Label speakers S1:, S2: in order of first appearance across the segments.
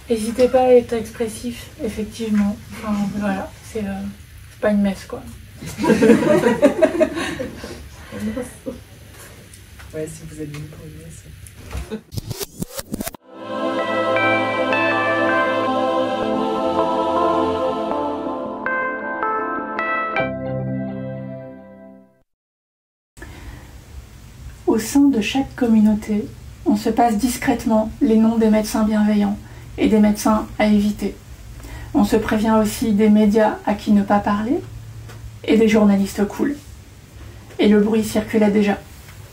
S1: N'hésitez pas à être expressif, effectivement. Enfin, voilà, c'est pas une messe, quoi.
S2: Ouais, si vous êtes venu pour une messe.
S1: Au sein de chaque communauté, on se passe discrètement les noms des médecins bienveillants et des médecins à éviter. On se prévient aussi des médias à qui ne pas parler et des journalistes cool. Et le bruit circulait déjà.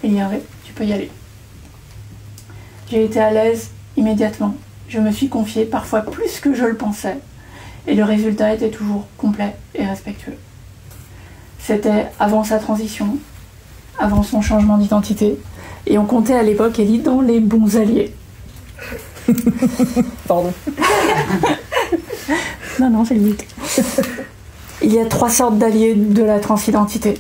S1: Et Hervé, tu peux y aller. J'ai été à l'aise immédiatement. Je me suis confiée parfois plus que je le pensais. Et le résultat était toujours complet et respectueux. C'était avant sa transition, avant son changement d'identité. Et on comptait à l'époque Ellie dans les bons alliés.
S2: Pardon.
S1: Non, c'est le but. Il y a 3 sortes d'alliés de la transidentité.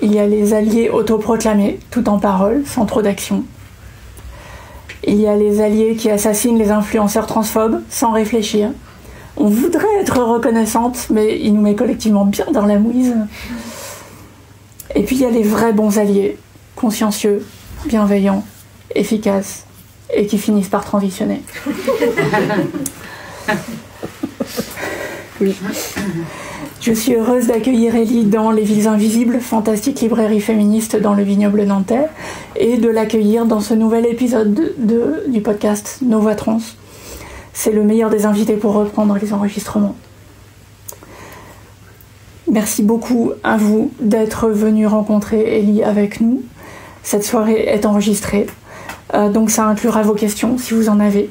S1: Il y a les alliés autoproclamés, tout en parole, sans trop d'action. Il y a les alliés qui assassinent les influenceurs transphobes, sans réfléchir. On voudrait être reconnaissante, mais il nous met collectivement bien dans la mouise. Et puis il y a les vrais bons alliés, consciencieux, bienveillants, efficaces, et qui finissent par transitionner. Oui. Je suis heureuse d'accueillir Ellie dans Les Villes Invisibles, fantastique librairie féministe dans le vignoble nantais, et de l'accueillir dans ce nouvel épisode du podcast Nos Voix Trans. C'est le meilleur des invités pour reprendre les enregistrements. Merci beaucoup à vous d'être venus rencontrer Ellie avec nous. Cette soirée est enregistrée, donc ça inclura vos questions si vous en avez.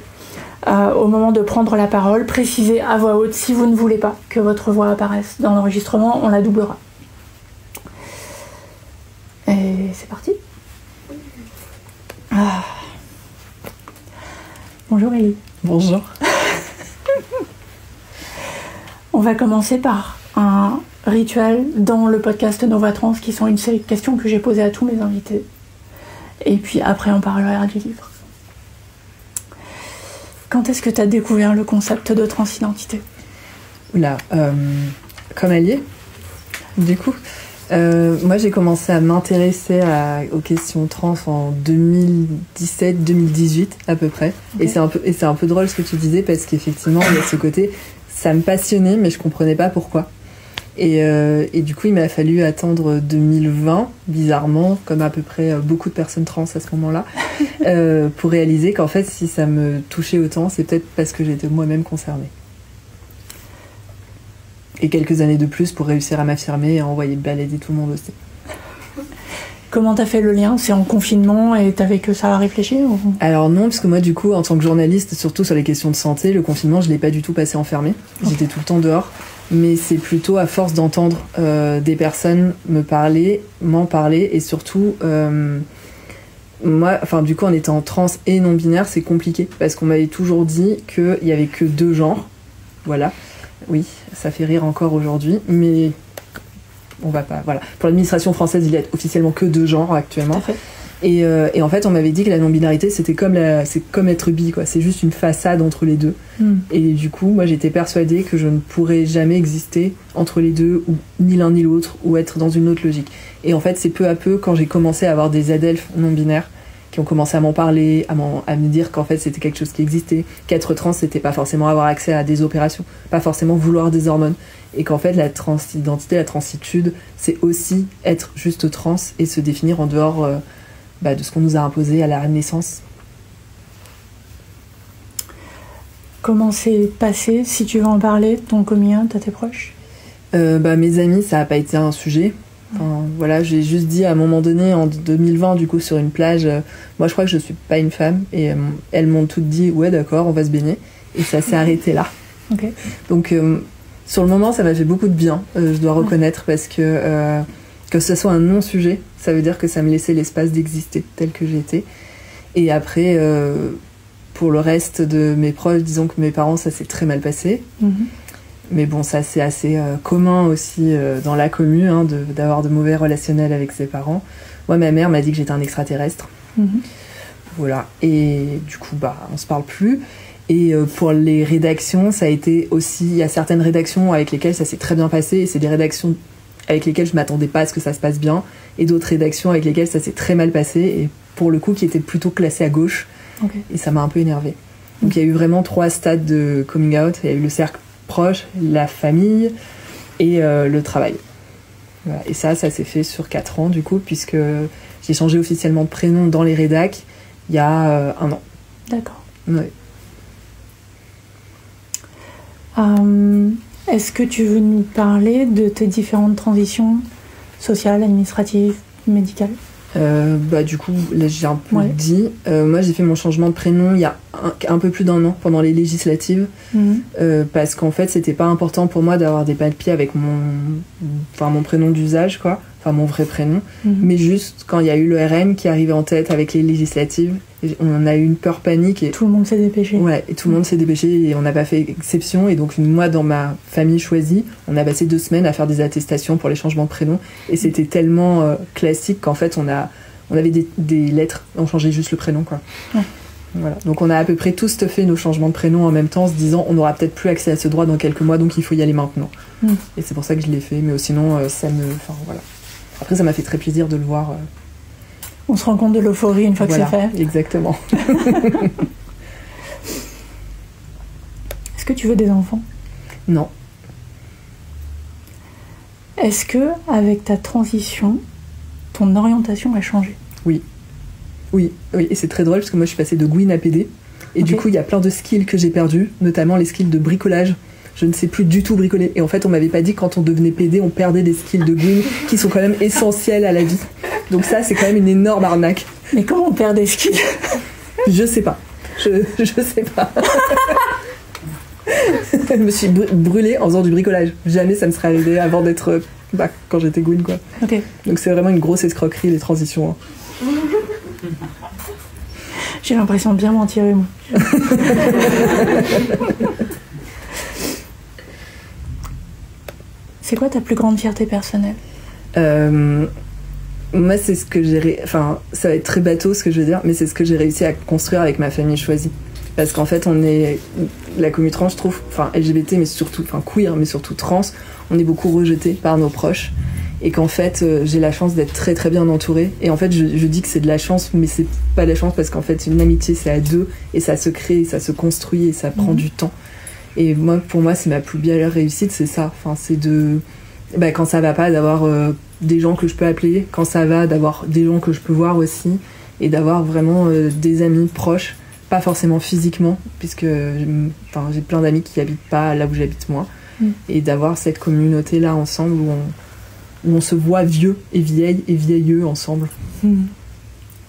S1: Au moment de prendre la parole, précisez à voix haute si vous ne voulez pas que votre voix apparaisse dans l'enregistrement, on la doublera. Et c'est parti. Bonjour Ellie.
S2: Bonjour.
S1: On va commencer par un rituel dans le podcast Nos Voix Trans, qui sont une série de questions que j'ai posées à tous mes invités. Et puis après, on parlera du livre. Quand est-ce que tu as découvert le concept de transidentité ?
S2: Oula, comme allié, du coup. Moi, j'ai commencé à m'intéresser aux questions trans en 2017-2018 à peu près. Okay. Et c'est un peu drôle ce que tu disais, parce qu'effectivement, il y a ce côté, ça me passionnait, mais je comprenais pas pourquoi. Et du coup, il m'a fallu attendre 2020, bizarrement, comme à peu près beaucoup de personnes trans à ce moment-là, pour réaliser qu'en fait, si ça me touchait autant, c'est peut-être parce que j'étais moi-même concernée. Et quelques années de plus pour réussir à m'affirmer et à envoyer balader tout le monde aussi.
S1: Comment t'as fait le lien ? C'est en confinement et t'avais que ça à réfléchir ou...
S2: Alors non, parce que moi, du coup, en tant que journaliste, surtout sur les questions de santé, le confinement, je l'ai pas du tout passé enfermé. Okay. J'étais tout le temps dehors. Mais c'est plutôt à force d'entendre des personnes m'en parler, et surtout, moi, enfin, du coup, en étant trans et non-binaire, c'est compliqué, parce qu'on m'avait toujours dit qu'il y avait que 2 genres. Voilà. Oui, ça fait rire encore aujourd'hui, mais on va pas. Voilà. Pour l'administration française, il y a officiellement que 2 genres actuellement.
S1: Tout à fait.
S2: Et en fait, on m'avait dit que la non-binarité, c'est comme être bi, quoi. C'est juste une façade entre les deux. Et du coup, moi, j'étais persuadée que je ne pourrais jamais exister entre les deux, ou ni l'un ni l'autre, ou être dans une autre logique. Et en fait, c'est peu à peu, quand j'ai commencé à avoir des adelphes non-binaires, qui ont commencé à m'en parler, à me dire qu'en fait, c'était quelque chose qui existait, qu'être trans, c'était pas forcément avoir accès à des opérations, pas forcément vouloir des hormones, et qu'en fait, la transidentité, la transitude, c'est aussi être juste trans et se définir en dehors de ce qu'on nous a imposé à la naissance.
S1: Comment c'est passé, si tu veux en parler, ton coming out à tes proches ?
S2: Mes amis, ça n'a pas été un sujet. Enfin, voilà, j'ai juste dit à un moment donné, en 2020, du coup, sur une plage, moi je crois que je suis pas une femme, et elles m'ont toutes dit, ouais d'accord, on va se baigner, et ça s'est arrêté là.
S1: Okay.
S2: Donc sur le moment, ça m'a fait beaucoup de bien, je dois reconnaître, parce que ce soit un non-sujet, ça veut dire que ça me laissait l'espace d'exister tel que j'étais. Et après, pour le reste de mes proches, disons que mes parents, ça s'est très mal passé. Mais bon, ça c'est assez commun aussi dans la commu, d'avoir de mauvais relationnels avec ses parents. Moi, ma mère m'a dit que j'étais un extraterrestre. Voilà. Et du coup, on se parle plus. Et pour les rédactions, ça a été aussi... Il y a certaines rédactions avec lesquelles ça s'est très bien passé. Et c'est des rédactions avec lesquelles je m'attendais pas à ce que ça se passe bien. Et d'autres rédactions avec lesquelles ça s'est très mal passé. Et pour le coup, qui étaient plutôt classées à gauche. Okay. Et ça m'a un peu énervée. Donc il y a eu vraiment 3 stades de coming out. Il y a eu le cercle proche, la famille et le travail. Voilà. Et ça s'est fait sur 4 ans du coup, puisque j'ai changé officiellement de prénom dans les rédacs il y a 1 an.
S1: D'accord.
S2: Ouais.
S1: Est-ce que tu veux nous parler de tes différentes transitions sociales, administratives, médicales ?
S2: Du coup, là j'ai un peu dit. Moi j'ai fait mon changement de prénom il y a un peu plus d'1 an pendant les législatives, parce qu'en fait c'était pas important pour moi d'avoir des papiers avec mon prénom d'usage, quoi, enfin mon vrai prénom, mais juste quand il y a eu le RN qui arrivait en tête avec les législatives, on a eu une peur panique et
S1: tout le monde s'est dépêché.
S2: Ouais, et tout le monde s'est dépêché et on n'a pas fait exception. Et donc moi, dans ma famille choisie, on a passé 2 semaines à faire des attestations pour les changements de prénom. Et c'était tellement classique qu'en fait, on avait des lettres, on changeait juste le prénom, quoi. Ouais. Voilà. Donc on a à peu près tous fait nos changements de prénom en même temps, en se disant on n'aura peut-être plus accès à ce droit dans quelques mois, donc il faut y aller maintenant. Et c'est pour ça que je l'ai fait. Mais sinon, voilà. Après, ça m'a fait très plaisir de le voir.
S1: On se rend compte de l'euphorie une fois que c'est fait.
S2: Exactement.
S1: Est-ce que tu veux des enfants ?
S2: Non.
S1: Est-ce que, avec ta transition, ton orientation a changé ?
S2: Oui. Et c'est très drôle parce que moi je suis passée de Gwyn à PD. Et du coup, il y a plein de skills que j'ai perdus, notamment les skills de bricolage. Je ne sais plus du tout bricoler. Et en fait, on m'avait pas dit que quand on devenait PD, on perdait des skills de Gwyn qui sont quand même essentiels à la vie. Donc ça, c'est quand même une énorme arnaque.
S1: Mais comment on perd des skills ?
S2: Je sais pas. Je sais pas. Je me suis brûlée en faisant du bricolage. Jamais ça me serait arrivé avant d'être... quand j'étais Gwyn, quoi.
S1: Okay.
S2: Donc c'est vraiment une grosse escroquerie, les transitions. Hein.
S1: J'ai l'impression de bien m'en tirer, moi. C'est quoi ta plus grande fierté personnelle ?
S2: Moi, c'est ce que ça va être très bateau ce que je veux dire, mais c'est ce que j'ai réussi à construire avec ma famille choisie. Parce qu'en fait, on est la communauté trans, je trouve, LGBT, mais surtout, queer, mais surtout trans, on est beaucoup rejeté par nos proches. Et qu'en fait, j'ai la chance d'être très très bien entourée. Et en fait, je dis que c'est de la chance, mais c'est pas de la chance parce qu'en fait, une amitié, c'est à 2 et ça se crée, ça se construit et ça prend du temps. Et moi, pour moi, c'est ma plus belle réussite, c'est ça. C'est de, quand ça va pas, d'avoir des gens que je peux appeler, quand ça va, d'avoir des gens que je peux voir aussi, et d'avoir vraiment des amis proches, pas forcément physiquement, puisque j'ai plein d'amis qui habitent pas là où j'habite moi, et d'avoir cette communauté-là ensemble où on se voit vieux et vieilles et vieilleux ensemble.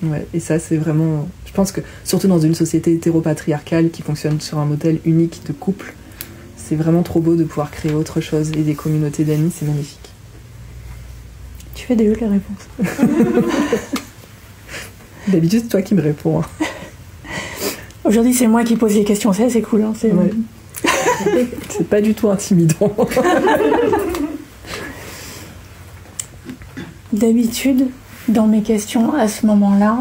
S2: Ouais, et ça, c'est vraiment... Je pense que, surtout dans une société hétéropatriarcale qui fonctionne sur un modèle unique de couple, c'est vraiment trop beau de pouvoir créer autre chose, et des communautés d'amis, c'est magnifique.
S1: Tu fais déjà les réponses.
S2: D'habitude, c'est toi qui me réponds. Hein.
S1: Aujourd'hui, c'est moi qui pose les questions, c'est cool. Hein,
S2: ouais. C'est pas du tout intimidant. D'habitude,
S1: dans mes questions à ce moment-là,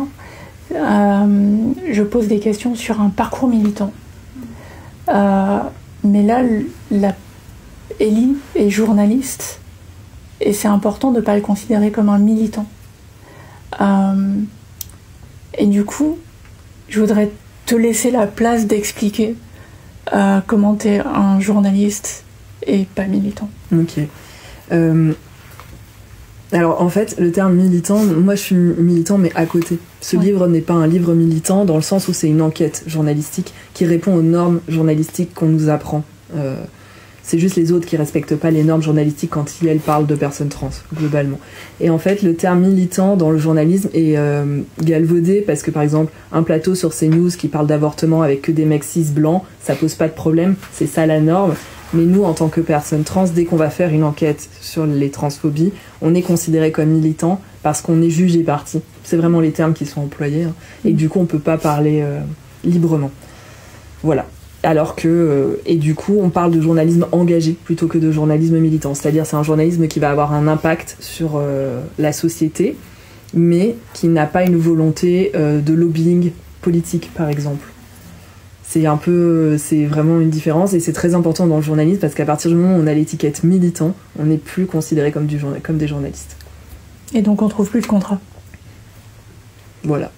S1: je pose des questions sur un parcours militant. Mais là, Ellie est journaliste et c'est important de ne pas le considérer comme un militant. Et du coup, je voudrais te laisser la place d'expliquer comment tu es un journaliste et pas militant.
S2: Ok. Alors en fait, le terme militant, moi je suis militant mais à côté. Ce livre n'est pas un livre militant dans le sens où c'est une enquête journalistique qui répond aux normes journalistiques qu'on nous apprend. C'est juste les autres qui respectent pas les normes journalistiques quand elles parlent de personnes trans, globalement. Et en fait, le terme militant dans le journalisme est galvaudé parce que par exemple, un plateau sur CNews qui parle d'avortement avec que des mecs cis blancs, ça pose pas de problème, c'est ça la norme. Mais nous, en tant que personnes trans, dès qu'on va faire une enquête sur les transphobies, on est considéré comme militant parce qu'on est jugé parti. C'est vraiment les termes qui sont employés. Hein. Et du coup, on peut pas parler librement. Voilà. Alors que... et du coup, on parle de journalisme engagé plutôt que de journalisme militant. C'est-à-dire, c'est un journalisme qui va avoir un impact sur la société, mais qui n'a pas une volonté de lobbying politique, par exemple. C'est vraiment une différence, et c'est très important dans le journalisme, parce qu'à partir du moment où on a l'étiquette militant, on n'est plus considéré comme des journalistes.
S1: Et donc on trouve plus de contrat.
S2: Voilà.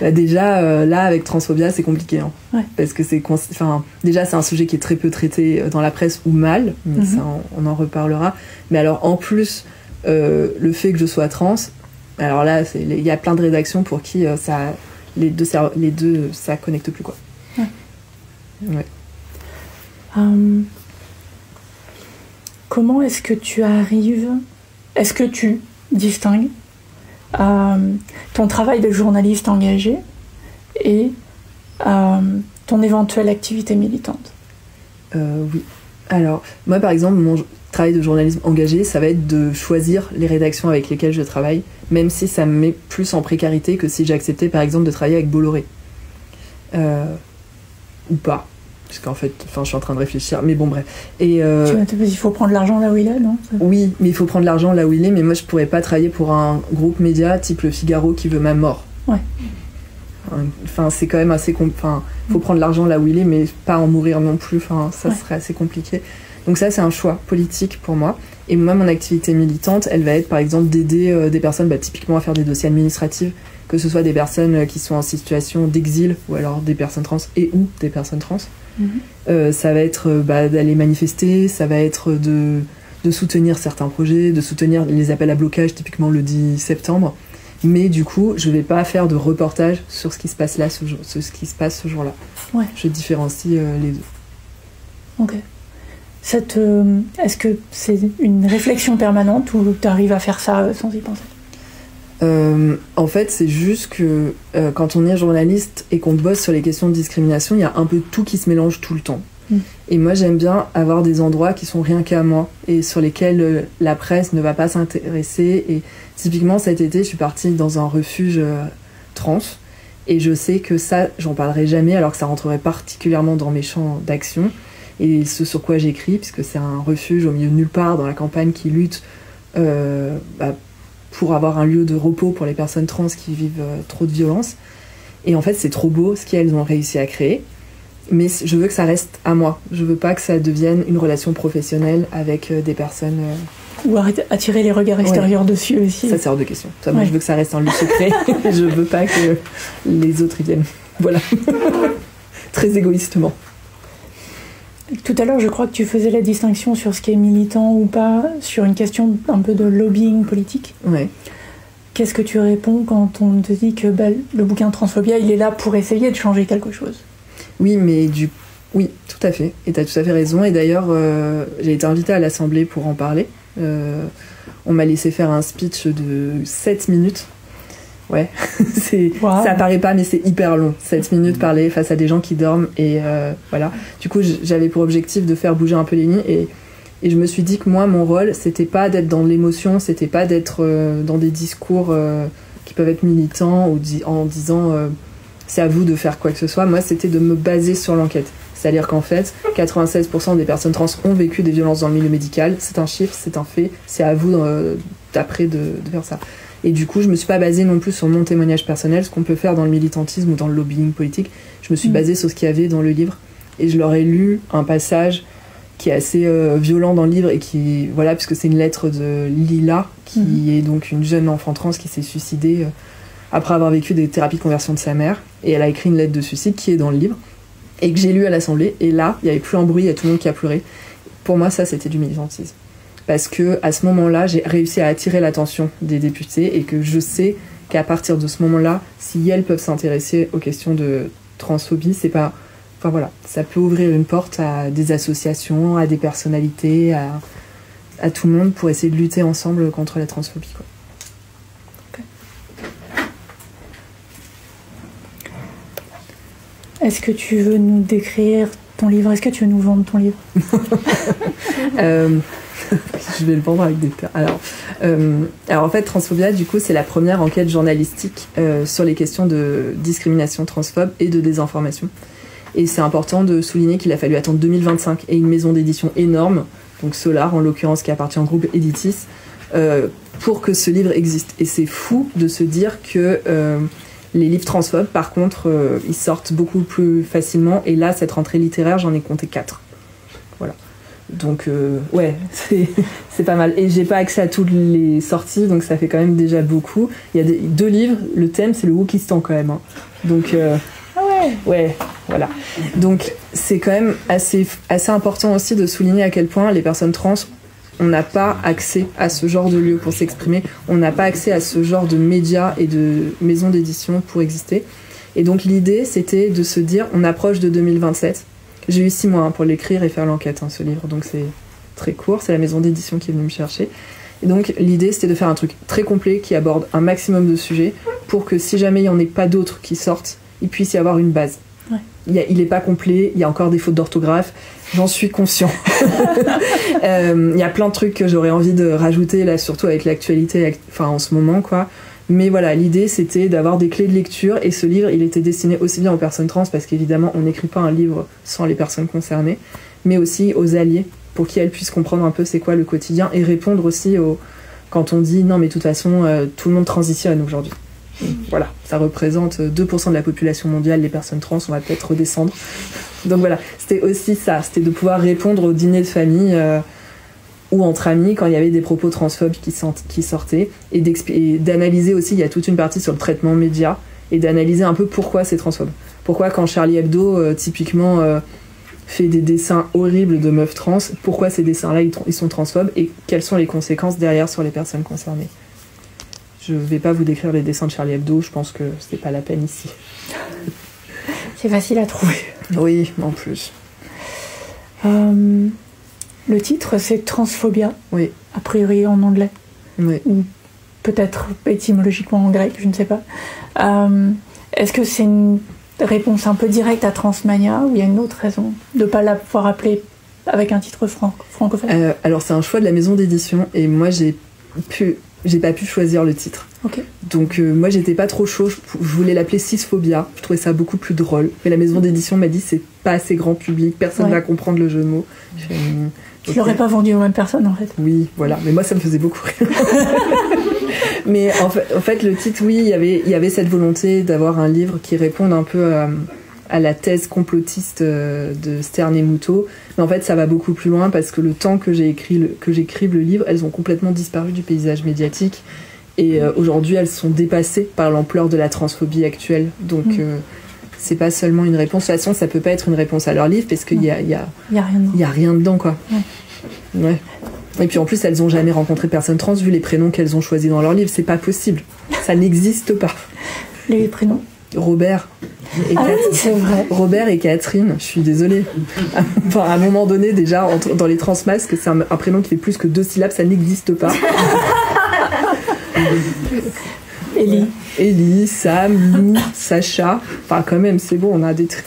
S2: Déjà, là, avec Transphobia, c'est compliqué. Hein.
S1: Ouais.
S2: Parce que déjà, c'est un sujet qui est très peu traité dans la presse, ou mal, mais ça, on en reparlera. Mais alors, en plus, le fait que je sois trans, alors là, il y a plein de rédactions pour qui les deux, ça connecte plus, quoi. Ouais.
S1: Comment est-ce que tu distingues ton travail de journaliste engagé et ton éventuelle activité militante?
S2: Oui. Alors, moi, par exemple, mon travail de journalisme engagé, ça va être de choisir les rédactions avec lesquelles je travaille, même si ça me met plus en précarité que si j'acceptais, par exemple, de travailler avec Bolloré. Ou pas. Parce qu'en fait, je suis en train de réfléchir, mais bon, bref. Et
S1: il faut prendre l'argent là où il est, non?
S2: Oui, mais il faut prendre l'argent là où il est, mais moi, je pourrais pas travailler pour un groupe média type Le Figaro qui veut ma mort.
S1: Ouais.
S2: Enfin, c'est quand même assez... faut prendre l'argent là où il est, mais pas en mourir non plus. Enfin, ça serait assez compliqué. Donc ça, c'est un choix politique pour moi. Et moi, mon activité militante, elle va être, par exemple, d'aider des personnes, typiquement à faire des dossiers administratifs, que ce soit des personnes qui sont en situation d'exil, ou alors des personnes trans ou des personnes trans. Ça va être d'aller manifester, ça va être de soutenir certains projets, de soutenir les appels à blocage, typiquement le 10 septembre. Mais du coup, je vais pas faire de reportage sur ce qui se passe là, ce qui se passe ce jour-là. Ouais. Je différencie les deux.
S1: Ok. Est-ce que c'est une réflexion permanente ou tu arrives à faire ça sans y penser?
S2: En fait, c'est juste que quand on est journaliste et qu'on bosse sur les questions de discrimination, il y a un peu tout qui se mélange tout le temps. Et moi, j'aime bien avoir des endroits qui sont rien qu'à moi et sur lesquels la presse ne va pas s'intéresser. Et typiquement, cet été, je suis partie dans un refuge trans, et je sais que ça, j'en parlerai jamais, alors que ça rentrerait particulièrement dans mes champs d'action. Et ce sur quoi j'écris, puisque c'est un refuge au milieu de nulle part dans la campagne qui lutte pour avoir un lieu de repos pour les personnes trans qui vivent trop de violence. Et en fait, c'est trop beau ce qu'elles ont réussi à créer, mais je veux que ça reste à moi. Je veux pas que ça devienne une relation professionnelle avec des personnes...
S1: Ou attirer les regards extérieurs dessus aussi.
S2: Ça, c'est hors de question. Moi, je veux que ça reste un lieu secret. Je veux pas que les autres y viennent. Voilà. Très égoïstement.
S1: Tout à l'heure, je crois que tu faisais la distinction sur ce qui est militant ou pas, sur une question un peu de lobbying politique.
S2: Ouais.
S1: Qu'est-ce que tu réponds quand on te dit que le bouquin Transphobia, il est là pour essayer de changer quelque chose?
S2: Oui, oui, tout à fait. Et tu as tout à fait raison. Et d'ailleurs, j'ai été invitée à l'Assemblée pour en parler. On m'a laissé faire un speech de 7 minutes. Ouais, ça paraît pas, mais c'est hyper long. 7 minutes parler face à des gens qui dorment, et voilà. Du coup, j'avais pour objectif de faire bouger un peu les lignes, et je me suis dit que moi, mon rôle, c'était pas d'être dans l'émotion, c'était pas d'être dans des discours qui peuvent être militants ou en disant c'est à vous de faire quoi que ce soit. Moi, c'était de me baser sur l'enquête. C'est-à-dire qu'en fait, 96% des personnes trans ont vécu des violences dans le milieu médical. C'est un chiffre, c'est un fait. C'est à vous d'après de faire ça. Et du coup, je me suis pas basée non plus sur mon témoignage personnel, ce qu'on peut faire dans le militantisme ou dans le lobbying politique. Je me suis basée sur ce qu'il y avait dans le livre. Et je leur ai lu un passage qui est assez violent dans le livre, et qui, voilà, puisque c'est une lettre de Lila, qui est donc une jeune enfant trans qui s'est suicidée après avoir vécu des thérapies de conversion de sa mère. Et elle a écrit une lettre de suicide qui est dans le livre, et que j'ai lu à l'Assemblée. Et là, il n'y avait plus un bruit, il y a tout le monde qui a pleuré. Pour moi, ça, c'était du militantisme. Parce que à ce moment-là, j'ai réussi à attirer l'attention des députés, et que je sais qu'à partir de ce moment-là, si elles peuvent s'intéresser aux questions de transphobie, c'est pas... Enfin voilà, ça peut ouvrir une porte à des associations, à des personnalités, à tout le monde, pour essayer de lutter ensemble contre la transphobie, quoi.
S1: Est-ce que tu veux nous décrire ton livre? Est-ce que tu veux nous vendre ton livre?
S2: Je vais le vendre avec des termes. Alors en fait, Transphobia, du coup, c'est la première enquête journalistique sur les questions de discrimination transphobe et de désinformation. Et c'est important de souligner qu'il a fallu attendre 2025 et une maison d'édition énorme, donc Solar en l'occurrence, qui appartient au groupe Editis, pour que ce livre existe. Et c'est fou de se dire que les livres transphobes, par contre, ils sortent beaucoup plus facilement. Et là, cette rentrée littéraire, j'en ai compté 4. Voilà. Donc, ouais, c'est pas mal. Et j'ai pas accès à toutes les sorties, donc ça fait quand même déjà beaucoup. Il y a 2 livres, le thème, c'est le Wokistan quand même. Hein. Donc, ouais, voilà. Donc, c'est quand même assez important aussi de souligner à quel point les personnes trans, on n'a pas accès à ce genre de lieu pour s'exprimer. On n'a pas accès à ce genre de médias et de maisons d'édition pour exister. Et donc, l'idée, c'était de se dire, on approche de 2027. J'ai eu 6 mois pour l'écrire et faire l'enquête, ce livre, donc c'est très court, c'est la maison d'édition qui est venue me chercher. Et donc l'idée c'était de faire un truc très complet qui aborde un maximum de sujets pour que si jamais il n'y en ait pas d'autres qui sortent, il puisse y avoir une base. Ouais. Il n'est pas complet, il y a encore des fautes d'orthographe, j'en suis conscient. Il y a plein de trucs que j'aurais envie de rajouter, là, surtout avec l'actualité, en ce moment, quoi. Mais voilà, l'idée c'était d'avoir des clés de lecture et ce livre il était destiné aussi bien aux personnes trans parce qu'évidemment on n'écrit pas un livre sans les personnes concernées, mais aussi aux alliés pour qu'elles puissent comprendre un peu c'est quoi le quotidien et répondre aussi quand on dit non mais de toute façon tout le monde transitionne aujourd'hui. Voilà, ça représente 2% de la population mondiale, les personnes trans, on va peut-être redescendre. Donc voilà, c'était aussi ça, c'était de pouvoir répondre au dîner de famille ou entre amis quand il y avait des propos transphobes qui sortaient et d'analyser aussi, il y a toute une partie sur le traitement média et d'analyser un peu pourquoi c'est transphobe. Pourquoi quand Charlie Hebdo typiquement fait des dessins horribles de meufs trans, pourquoi ces dessins-là ils sont transphobes et quelles sont les conséquences derrière sur les personnes concernées. Je vais pas vous décrire les dessins de Charlie Hebdo, je pense que c'est pas la peine ici.
S1: C'est facile à trouver.
S2: Oui, en plus.
S1: Le titre, c'est Transphobia,
S2: oui.
S1: A priori en anglais,
S2: oui.
S1: Ou peut-être étymologiquement en grec, je ne sais pas. Est-ce que c'est une réponse un peu directe à Transmania ou il y a une autre raison de ne pas la pouvoir appeler avec un titre francophone?
S2: Alors c'est un choix de la maison d'édition et moi j'ai pas pu choisir le titre.
S1: Okay.
S2: Donc moi j'étais pas trop chaud, je voulais l'appeler Cisphobia, je trouvais ça beaucoup plus drôle. Mais la maison d'édition m'a dit c'est pas assez grand public, personne va comprendre le jeu de mots.
S1: Tu l'aurais pas vendu aux mêmes personnes en fait.
S2: Oui, voilà, mais moi ça me faisait beaucoup rire. Mais en fait le titre, oui, il y avait cette volonté d'avoir un livre qui réponde un peu à la thèse complotiste de Stern et Moutot. Mais en fait ça va beaucoup plus loin parce que le temps que j'écrive le livre, elles ont complètement disparu du paysage médiatique. Et aujourd'hui, elles sont dépassées par l'ampleur de la transphobie actuelle. Donc, c'est pas seulement une réponse. De toute façon, ça peut pas être une réponse à leur livre parce qu'il y a rien dedans, quoi. Ouais. Et puis en plus, elles ont jamais rencontré personne trans vu les prénoms qu'elles ont choisis dans leur livre. C'est pas possible. Ça n'existe pas.
S1: Les prénoms?
S2: Robert. Et
S1: oui, c'est vrai.
S2: Robert et Catherine, je suis désolée. Enfin, à un moment donné, déjà, dans les transmasques, c'est un prénom qui fait plus que 2 syllabes, ça n'existe pas. Ellie, Sam, Lou, Sacha. Enfin, quand même, c'est bon, on a des trucs.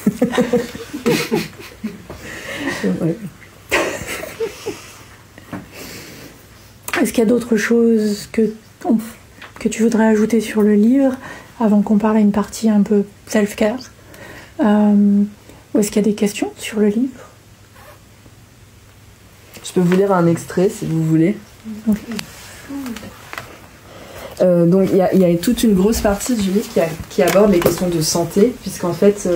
S2: Ouais.
S1: Est-ce qu'il y a d'autres choses que tu voudrais ajouter sur le livre avant qu'on parle à une partie un peu self-care ou est-ce qu'il y a des questions sur le livre?
S2: Je peux vous lire un extrait si vous voulez.
S1: Okay.
S2: Donc il y a toute une grosse partie du livre qui aborde les questions de santé, puisqu'en fait,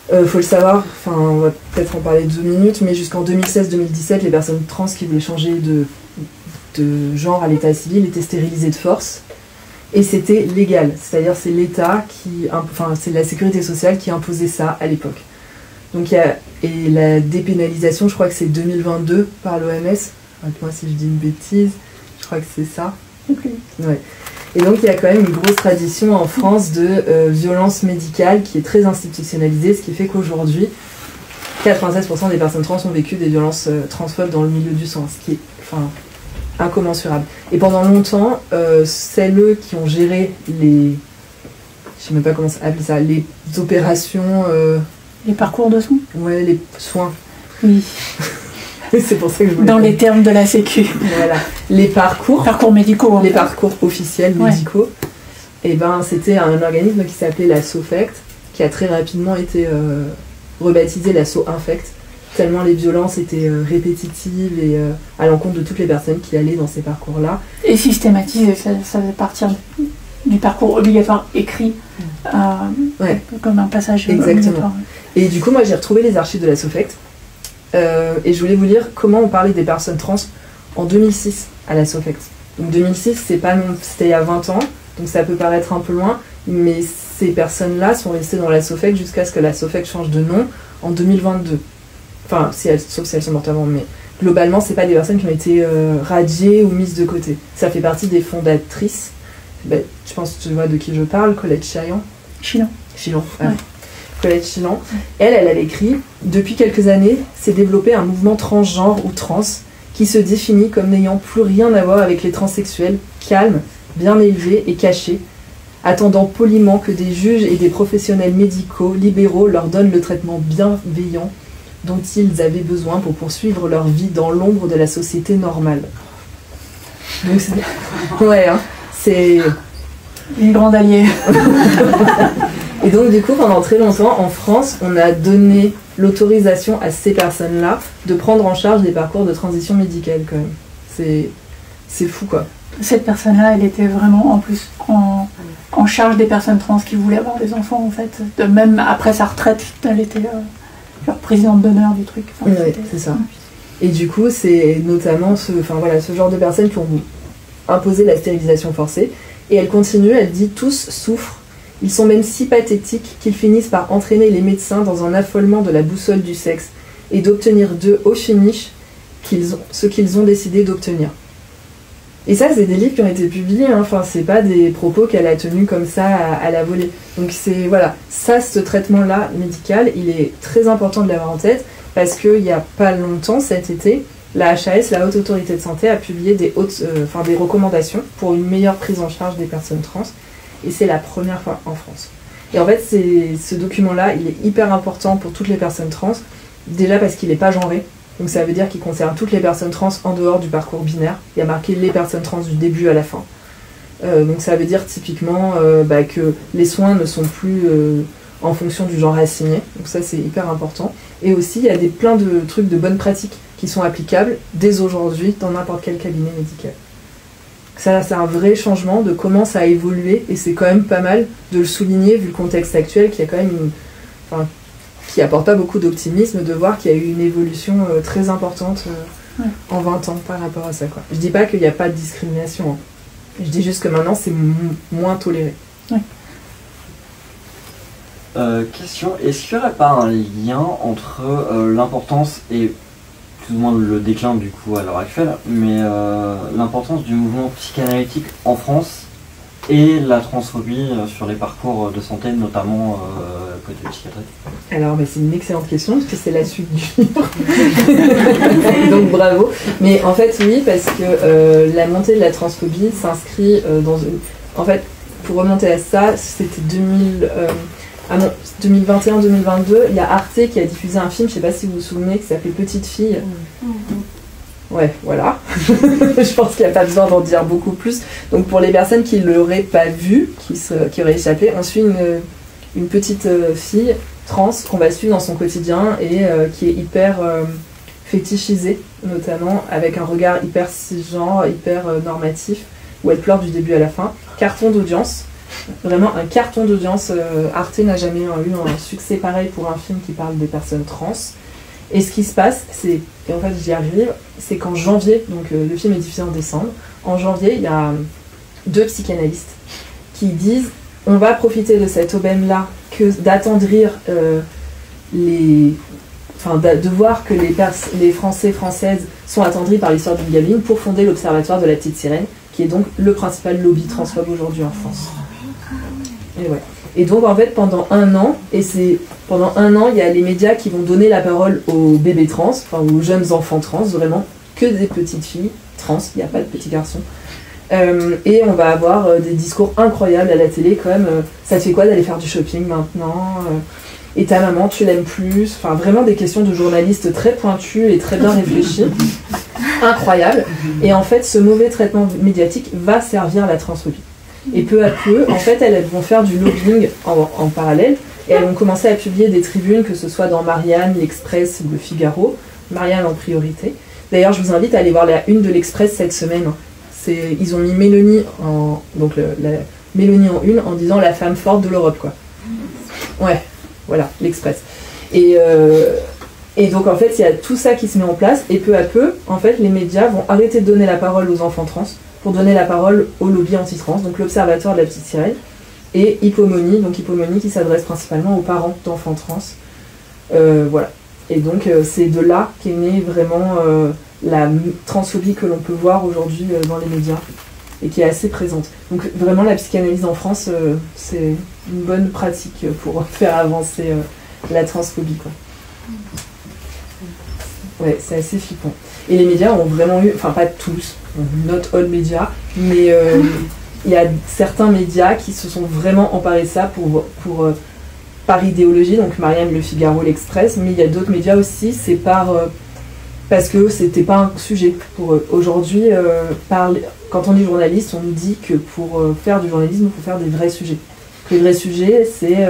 S2: faut le savoir, on va peut-être en parler 2 minutes, mais jusqu'en 2016-2017, les personnes trans qui voulaient changer de genre à l'état civil étaient stérilisées de force, et c'était légal, c'est-à-dire c'est l'État c'est la sécurité sociale qui imposait ça à l'époque. Donc et la dépénalisation, je crois que c'est 2022 par l'OMS, arrête-moi si je dis une bêtise, je crois que c'est ça. Ouais. Et donc il y a quand même une grosse tradition en France de violence médicale qui est très institutionnalisée, ce qui fait qu'aujourd'hui 96% des personnes trans ont vécu des violences transphobes dans le milieu du soin, ce qui est incommensurable. Et pendant longtemps, celles qui ont géré je sais même pas comment appeler ça, les opérations...
S1: Les parcours de soins?
S2: Ouais, les soins.
S1: Oui.
S2: C'est pour ça que je voulais...
S1: Dans les termes de la Sécu.
S2: Voilà. Les parcours
S1: médicaux.
S2: Les parcours officiels médicaux. Et ben, c'était un organisme qui s'appelait la SOFECT, qui a très rapidement été rebaptisé la SOINFECT, tellement les violences étaient répétitives et à l'encontre de toutes les personnes qui allaient dans ces parcours-là.
S1: Et systématisé, ça fait partir du parcours obligatoire écrit comme un passage obligatoire.
S2: Et du coup, moi, j'ai retrouvé les archives de la SOFECT et je voulais vous lire comment on parlait des personnes trans en 2006 à la SOFECT. Donc 2006, c'était il y a 20 ans, donc ça peut paraître un peu loin, mais ces personnes-là sont restées dans la SOFECT jusqu'à ce que la SOFECT change de nom en 2022. Enfin, sauf si elles sont mortes avant, mais globalement, c'est pas des personnes qui ont été radiées ou mises de côté. Ça fait partie des fondatrices. Je pense que tu vois de qui je parle, Colette Chillan.
S1: Ouais.
S2: Colette Chillan. Elle avait écrit « Depuis quelques années, s'est développé un mouvement transgenre ou trans qui se définit comme n'ayant plus rien à voir avec les transsexuels, calmes, bien élevés et cachés, attendant poliment que des juges et des professionnels médicaux libéraux leur donnent le traitement bienveillant dont ils avaient besoin pour poursuivre leur vie dans l'ombre de la société normale. » Donc c'est
S1: une grande alliée.
S2: Et donc du coup, pendant très longtemps, en France, on a donné l'autorisation à ces personnes-là de prendre en charge des parcours de transition médicale quand même. C'est fou quoi.
S1: Cette personne-là, elle était vraiment en plus en charge des personnes trans qui voulaient avoir des enfants en fait. Même après sa retraite, elle était leur présidente d'honneur du truc.
S2: Enfin, oui, c'est ça. Et du coup, c'est notamment ce genre de personnes qui ont imposé la stérilisation forcée. Et elle continue, elle dit « Tous souffrent. Ils sont même si pathétiques qu'ils finissent par entraîner les médecins dans un affolement de la boussole du sexe et d'obtenir d'eux au finish ce qu'ils ont décidé d'obtenir. » Et ça, c'est des livres qui ont été publiés, hein. Enfin, c'est pas des propos qu'elle a tenus comme ça à la volée. Donc c'est, ce traitement-là médical, il est très important de l'avoir en tête parce qu'il n'y a pas longtemps, cet été, la HAS, la Haute Autorité de Santé, a publié des recommandations pour une meilleure prise en charge des personnes trans. Et c'est la première fois en France. Et en fait, ce document-là, il est hyper important pour toutes les personnes trans, déjà parce qu'il n'est pas genré. Donc ça veut dire qu'il concerne toutes les personnes trans en dehors du parcours binaire. Il y a marqué les personnes trans du début à la fin. Donc ça veut dire typiquement que les soins ne sont plus en fonction du genre assigné. Donc ça c'est hyper important. Et aussi il y a plein de trucs de bonnes pratiques qui sont applicables dès aujourd'hui dans n'importe quel cabinet médical. Ça c'est un vrai changement de comment ça a évolué et c'est quand même pas mal de le souligner vu le contexte actuel qui a quand même qui apporte pas beaucoup d'optimisme de voir qu'il y a eu une évolution très importante en 20 ans par rapport à ça, quoi. Je dis pas qu'il n'y a pas de discrimination, hein. Je dis juste que maintenant c'est moins toléré.
S1: Ouais.
S3: Question, est-ce qu'il n'y aurait pas un lien entre l'importance et plus ou moins le déclin du coup à l'heure actuelle, mais l'importance du mouvement psychanalytique en France et la transphobie sur les parcours de santé, notamment côté psychiatrique?
S2: Alors c'est une excellente question, parce que c'est la suite du livre. Donc bravo. Mais en fait oui, parce que la montée de la transphobie s'inscrit dans une... En fait, pour remonter à ça, c'était 2021-2022, il y a Arte qui a diffusé un film, je sais pas si vous vous souvenez, qui s'appelait Petite fille. Ouais, voilà. Je pense qu'il n'y a pas besoin d'en dire beaucoup plus. Donc pour les personnes qui ne l'auraient pas vu, qui auraient échappé, on suit une petite fille trans qu'on va suivre dans son quotidien et qui est hyper fétichisée, notamment avec un regard hyper cisgenre, hyper normatif, où elle pleure du début à la fin. Carton d'audience. Vraiment un carton d'audience. Arte n'a jamais eu un succès pareil pour un film qui parle des personnes trans. Et ce qui se passe, et en fait j'y arrive, c'est qu'en janvier, donc le film est diffusé en décembre, en janvier il y a 2 psychanalystes qui disent on va profiter de cette aubaine-là d'attendrir de voir que les Français, Françaises sont attendris par l'histoire d'une gamine pour fonder l'Observatoire de la Petite Sirène, qui est donc le principal lobby transphobe aujourd'hui en France. Et ouais. Et donc en fait pendant un an, il y a les médias qui vont donner la parole aux bébés trans, enfin aux jeunes enfants trans, vraiment que des petites filles trans, il n'y a pas de petits garçons. Et on va avoir des discours incroyables à la télé comme ça te fait quoi d'aller faire du shopping maintenant, et ta maman tu l'aimes plus, enfin vraiment des questions de journalistes très pointues et très bien réfléchies, incroyables. Et en fait ce mauvais traitement médiatique va servir la transphobie. Et peu à peu, en fait, elles vont faire du lobbying en parallèle Et elles ont commencé à publier des tribunes, que ce soit dans Marianne, l'Express ou le Figaro. Marianne en priorité. D'ailleurs, je vous invite à aller voir la une de l'Express cette semaine. Ils ont mis Mélanie en Mélanie en une en disant la femme forte de l'Europe, quoi. Ouais, voilà, l'Express. Et donc en fait, il y a tout ça qui se met en place et peu à peu, en fait, les médias vont arrêter de donner la parole aux enfants trans pour donner la parole au lobby anti-trans, donc l'Observatoire de la petite sirène et Hippomonie, donc Hippomonie qui s'adresse principalement aux parents d'enfants trans. Voilà. Et donc c'est de là qu'est née vraiment la transphobie que l'on peut voir aujourd'hui dans les médias et qui est assez présente. Donc vraiment la psychanalyse en France, c'est une bonne pratique pour faire avancer la transphobie, quoi. Ouais, c'est assez flippant. Et les médias ont vraiment eu, enfin pas tous, not all médias, mais il y a certains médias qui se sont vraiment emparés de ça pour par idéologie, donc Marianne, le Figaro, l'Express, mais il y a d'autres médias aussi, c'est parce que c'était pas un sujet pour eux. Aujourd'hui, quand on est journaliste, on nous dit que pour faire du journalisme, il faut faire des vrais sujets. Les vrais sujets, c'est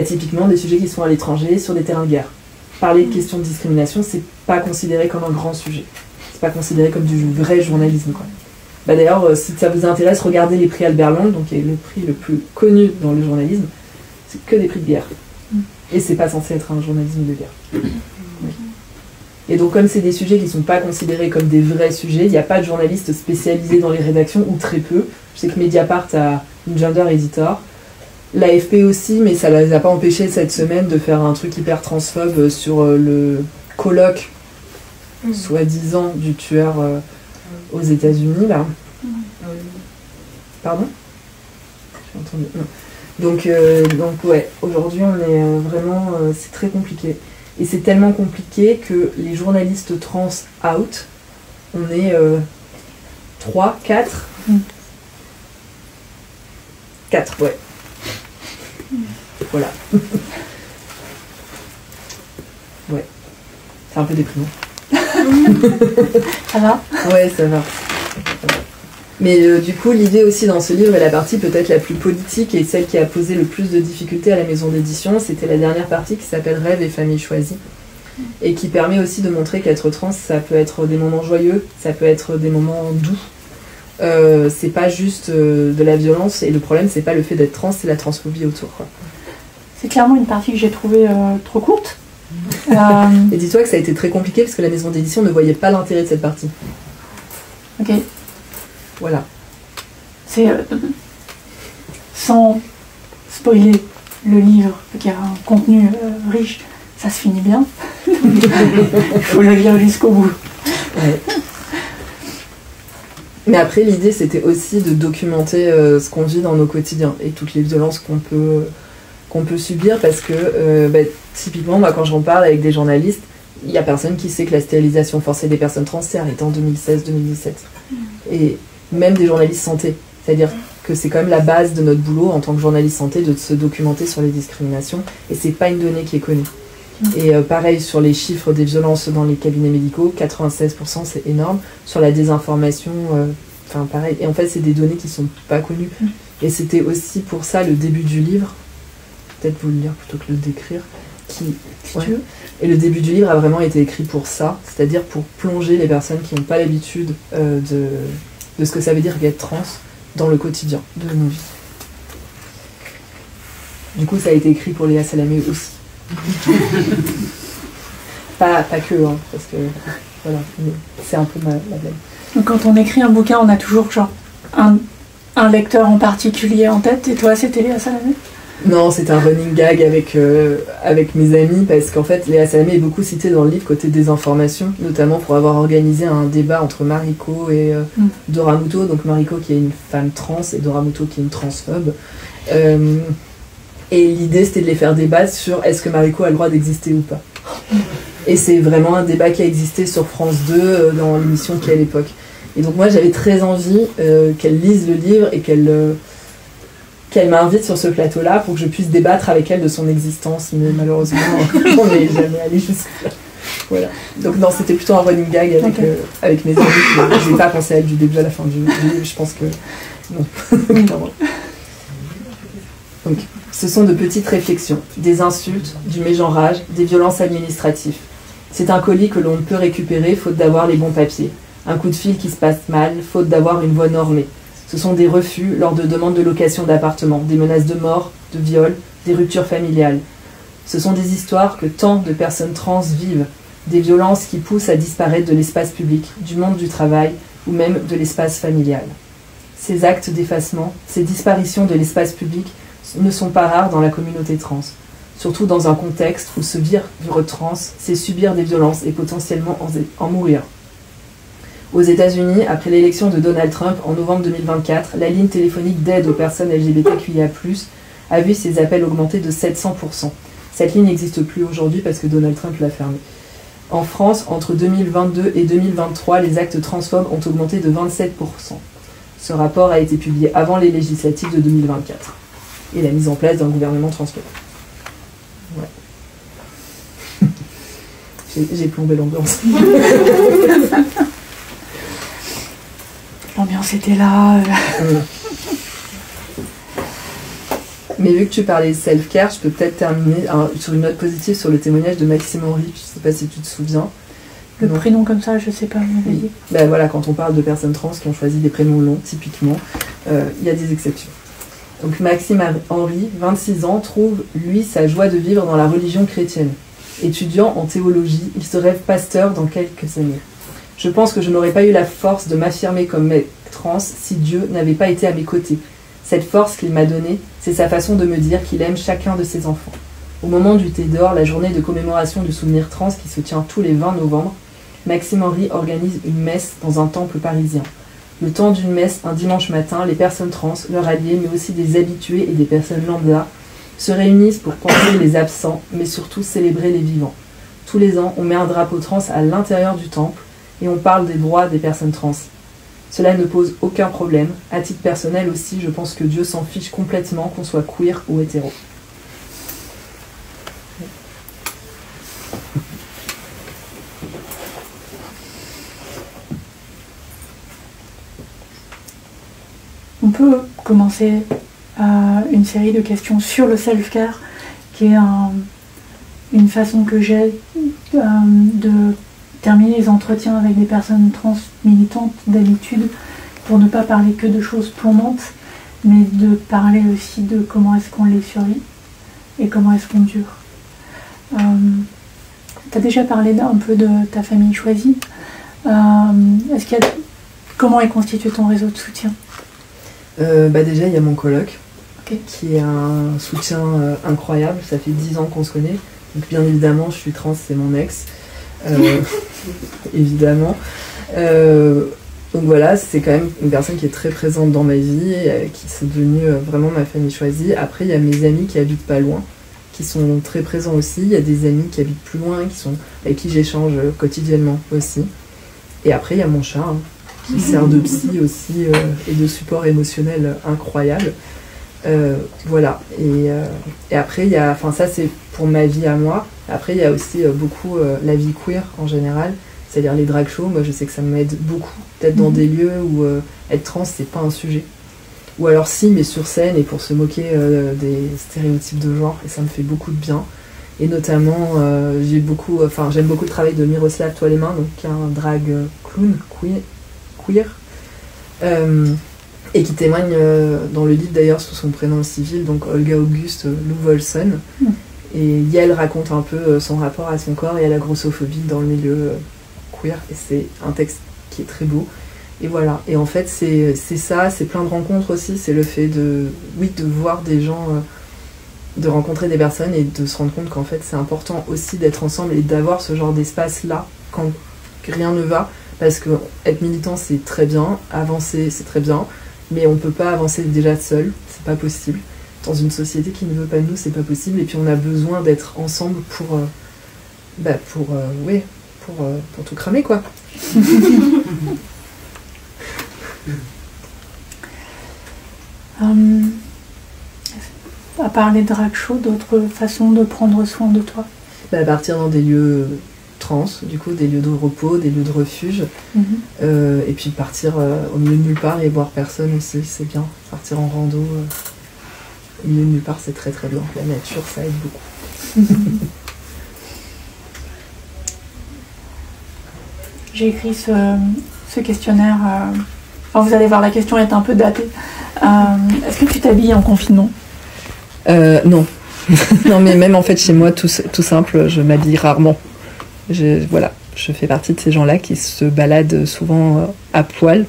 S2: typiquement des sujets qui sont à l'étranger, sur des terrains de guerre. Parler de questions de discrimination, c'est pas considéré comme un grand sujet. C'est pas considéré comme du vrai journalisme, quoi. D'ailleurs, si ça vous intéresse, regardez les prix Albert Londres, donc qui est le prix le plus connu dans le journalisme. C'est que des prix de guerre. Et c'est pas censé être un journalisme de guerre. Oui. Et donc comme c'est des sujets qui sont pas considérés comme des vrais sujets, il n'y a pas de journalistes spécialisés dans les rédactions, ou très peu. Je sais que Mediapart a une gender editor, l'AFP aussi, mais ça les a pas empêchés cette semaine de faire un truc hyper transphobe sur le colloque, soi-disant, du tueur aux États-Unis, là. Pardon ? J'ai entendu. Non. Donc ouais, aujourd'hui on est vraiment, c'est très compliqué. Et c'est tellement compliqué que les journalistes trans out, on est 3, 4 4, ouais. Voilà. Ouais. C'est un peu déprimant.
S1: Ça va ?
S2: Ouais, ça va. Mais du coup, l'idée aussi dans ce livre, et la partie peut-être la plus politique et celle qui a posé le plus de difficultés à la maison d'édition, c'était la dernière partie qui s'appelle Rêve et famille choisie, et qui permet aussi de montrer qu'être trans, ça peut être des moments joyeux, ça peut être des moments doux. C'est pas juste de la violence, et le problème, c'est pas le fait d'être trans, c'est la transphobie autour, quoi.
S1: C'est clairement une partie que j'ai trouvée trop courte.
S2: Et dis-toi que ça a été très compliqué parce que la maison d'édition ne voyait pas l'intérêt de cette partie.
S1: Ok.
S2: Voilà.
S1: C'est sans spoiler le livre, qui a un contenu riche, ça se finit bien. Il faut le lire jusqu'au bout.
S2: Ouais. Mais après, l'idée, c'était aussi de documenter ce qu'on vit dans nos quotidiens et toutes les violences qu'on peut subir, parce que typiquement, moi, quand j'en parle avec des journalistes, il n'y a personne qui sait que la stérilisation forcée des personnes trans s'est arrêtée en 2016-2017. Et même des journalistes santé. C'est-à-dire que c'est quand même la base de notre boulot en tant que journaliste santé de se documenter sur les discriminations, et c'est pas une donnée qui est connue. Et pareil sur les chiffres des violences dans les cabinets médicaux, 96%, c'est énorme. Sur la désinformation, pareil. Et en fait, c'est des données qui sont pas connues. Et c'était aussi pour ça le début du livre, peut-être vous le lire plutôt que le décrire, et le début du livre a vraiment été écrit pour ça, c'est-à-dire pour plonger les personnes qui n'ont pas l'habitude de ce que ça veut dire qu'être trans dans le quotidien de nos vies. Du coup, ça a été écrit pour Léa Salamé aussi. pas que, hein, parce que voilà, c'est un peu ma blague.
S1: Donc quand on écrit un bouquin, on a toujours genre un lecteur en particulier en tête, et toi c'était Léa Salamé ?
S2: Non, c'était un running gag avec mes amis, parce qu'en fait, Léa Salamé est beaucoup citée dans le livre côté désinformation, notamment pour avoir organisé un débat entre Mariko et Dora Muto, donc Mariko qui est une femme trans et Dora Muto qui est une transphobe. Et l'idée, c'était de les faire débattre sur est-ce que Mariko a le droit d'exister ou pas. Et c'est vraiment un débat qui a existé sur France 2 dans l'émission qui est à l'époque. Et donc moi, j'avais très envie qu'elle lise le livre et qu'elle m'invite sur ce plateau-là pour que je puisse débattre avec elle de son existence, mais malheureusement, on n'est jamais allé jusque-là. Voilà. Donc non, c'était plutôt un running gag avec mes amis. Je n'ai pas pensé à elle du début à la fin du livre, je pense que non. Donc, ce sont de petites réflexions, des insultes, du mégenrage, des violences administratives. C'est un colis que l'on ne peut récupérer faute d'avoir les bons papiers. Un coup de fil qui se passe mal, faute d'avoir une voie normée. Ce sont des refus lors de demandes de location d'appartements, des menaces de mort, de viol, des ruptures familiales. Ce sont des histoires que tant de personnes trans vivent, des violences qui poussent à disparaître de l'espace public, du monde du travail ou même de l'espace familial. Ces actes d'effacement, ces disparitions de l'espace public ne sont pas rares dans la communauté trans, surtout dans un contexte où se vivre trans, c'est subir des violences et potentiellement en mourir. Aux États-Unis, après l'élection de Donald Trump en novembre 2024, la ligne téléphonique d'aide aux personnes LGBTQIA+, a vu ses appels augmenter de 700%. Cette ligne n'existe plus aujourd'hui parce que Donald Trump l'a fermée. En France, entre 2022 et 2023, les actes transphobes ont augmenté de 27%. Ce rapport a été publié avant les législatives de 2024 et la mise en place d'un gouvernement transphobe. Ouais. J'ai plombé l'ambiance.
S1: L'ambiance était là.
S2: Mais vu que tu parlais de self-care, je peux peut-être terminer sur une note positive sur le témoignage de Maxime Henry. Je ne sais pas si tu te souviens.
S1: Le prénom comme ça, je sais pas.
S2: Oui. Ben voilà, quand on parle de personnes trans qui ont choisi des prénoms longs, typiquement, il y a des exceptions. Donc Maxime Henry, 26 ans, trouve, lui, sa joie de vivre dans la religion chrétienne. Étudiant en théologie, il se rêve pasteur dans quelques années. Je pense que je n'aurais pas eu la force de m'affirmer comme mec trans si Dieu n'avait pas été à mes côtés. Cette force qu'il m'a donnée, c'est sa façon de me dire qu'il aime chacun de ses enfants. Au moment du thé d'or, la journée de commémoration du souvenir trans qui se tient tous les 20 novembre, Maxime Henry organise une messe dans un temple parisien. Le temps d'une messe, un dimanche matin, les personnes trans, leurs alliés, mais aussi des habitués et des personnes lambda, se réunissent pour penser les absents, mais surtout célébrer les vivants. Tous les ans, on met un drapeau trans à l'intérieur du temple et on parle des droits des personnes trans. Cela ne pose aucun problème. À titre personnel aussi, je pense que Dieu s'en fiche complètement qu'on soit queer ou hétéro.
S1: On peut commencer une série de questions sur le self-care, qui est une façon que j'ai de terminer les entretiens avec des personnes trans militantes d'habitude, pour ne pas parler que de choses plombantes, mais de parler aussi de comment est-ce qu'on les survit et comment est-ce qu'on dure. Tu as déjà parlé un peu de ta famille choisie. Comment est constitué ton réseau de soutien?
S2: Déjà, il y a mon coloc,
S1: okay,
S2: qui est un soutien incroyable. Ça fait 10 ans qu'on se connaît. Donc bien évidemment, je suis trans, c'est mon ex. Évidemment. Donc voilà, c'est quand même une personne qui est très présente dans ma vie, qui est devenue vraiment ma famille choisie. Après, il y a mes amis qui habitent pas loin, qui sont très présents aussi. Il y a des amis qui habitent plus loin, avec qui j'échange quotidiennement aussi. Et après, il y a mon chat, qui sert de psy aussi et de support émotionnel incroyable. Voilà. Et après, ça c'est pour ma vie à moi. Après, il y a aussi beaucoup la vie queer en général, c'est-à-dire les drag shows. Moi, je sais que ça m'aide beaucoup d'être dans des lieux où être trans, c'est pas un sujet. Ou alors si, mais sur scène et pour se moquer des stéréotypes de genre, et ça me fait beaucoup de bien. Et notamment, j'aime beaucoup le travail de Miroslav Toilemin, donc qui est un drag clown queer. Et qui témoigne dans le livre d'ailleurs sous son prénom civil, donc Olga Auguste Louvolson. Et elle raconte un peu son rapport à son corps et à la grossophobie dans le milieu queer. Et c'est un texte qui est très beau. Et voilà. Et en fait, c'est ça, c'est plein de rencontres aussi. C'est le fait de voir des gens, de rencontrer des personnes et de se rendre compte qu'en fait, c'est important aussi d'être ensemble et d'avoir ce genre d'espace-là quand rien ne va. Parce que être militant, c'est très bien. Avancer, c'est très bien. Mais on peut pas avancer déjà seul, c'est pas possible. Dans une société qui ne veut pas de nous, c'est pas possible. Et puis on a besoin d'être ensemble pour tout cramer, quoi.
S1: À part les drag shows, d'autres façons de prendre soin de toi?
S2: Partir dans des lieux trans, du coup, des lieux de repos, des lieux de refuge. Et puis partir au milieu de nulle part et voir personne aussi, c'est bien. Partir en rando. milieu de nulle part, c'est très très bien. La nature, ça aide beaucoup.
S1: J'ai écrit ce questionnaire. Enfin, vous allez voir, la question est un peu datée. Est-ce que tu t'habilles en confinement?
S2: Non. Non, mais même en fait, chez moi, tout simple, je m'habille rarement. Voilà, je fais partie de ces gens-là qui se baladent souvent à poil.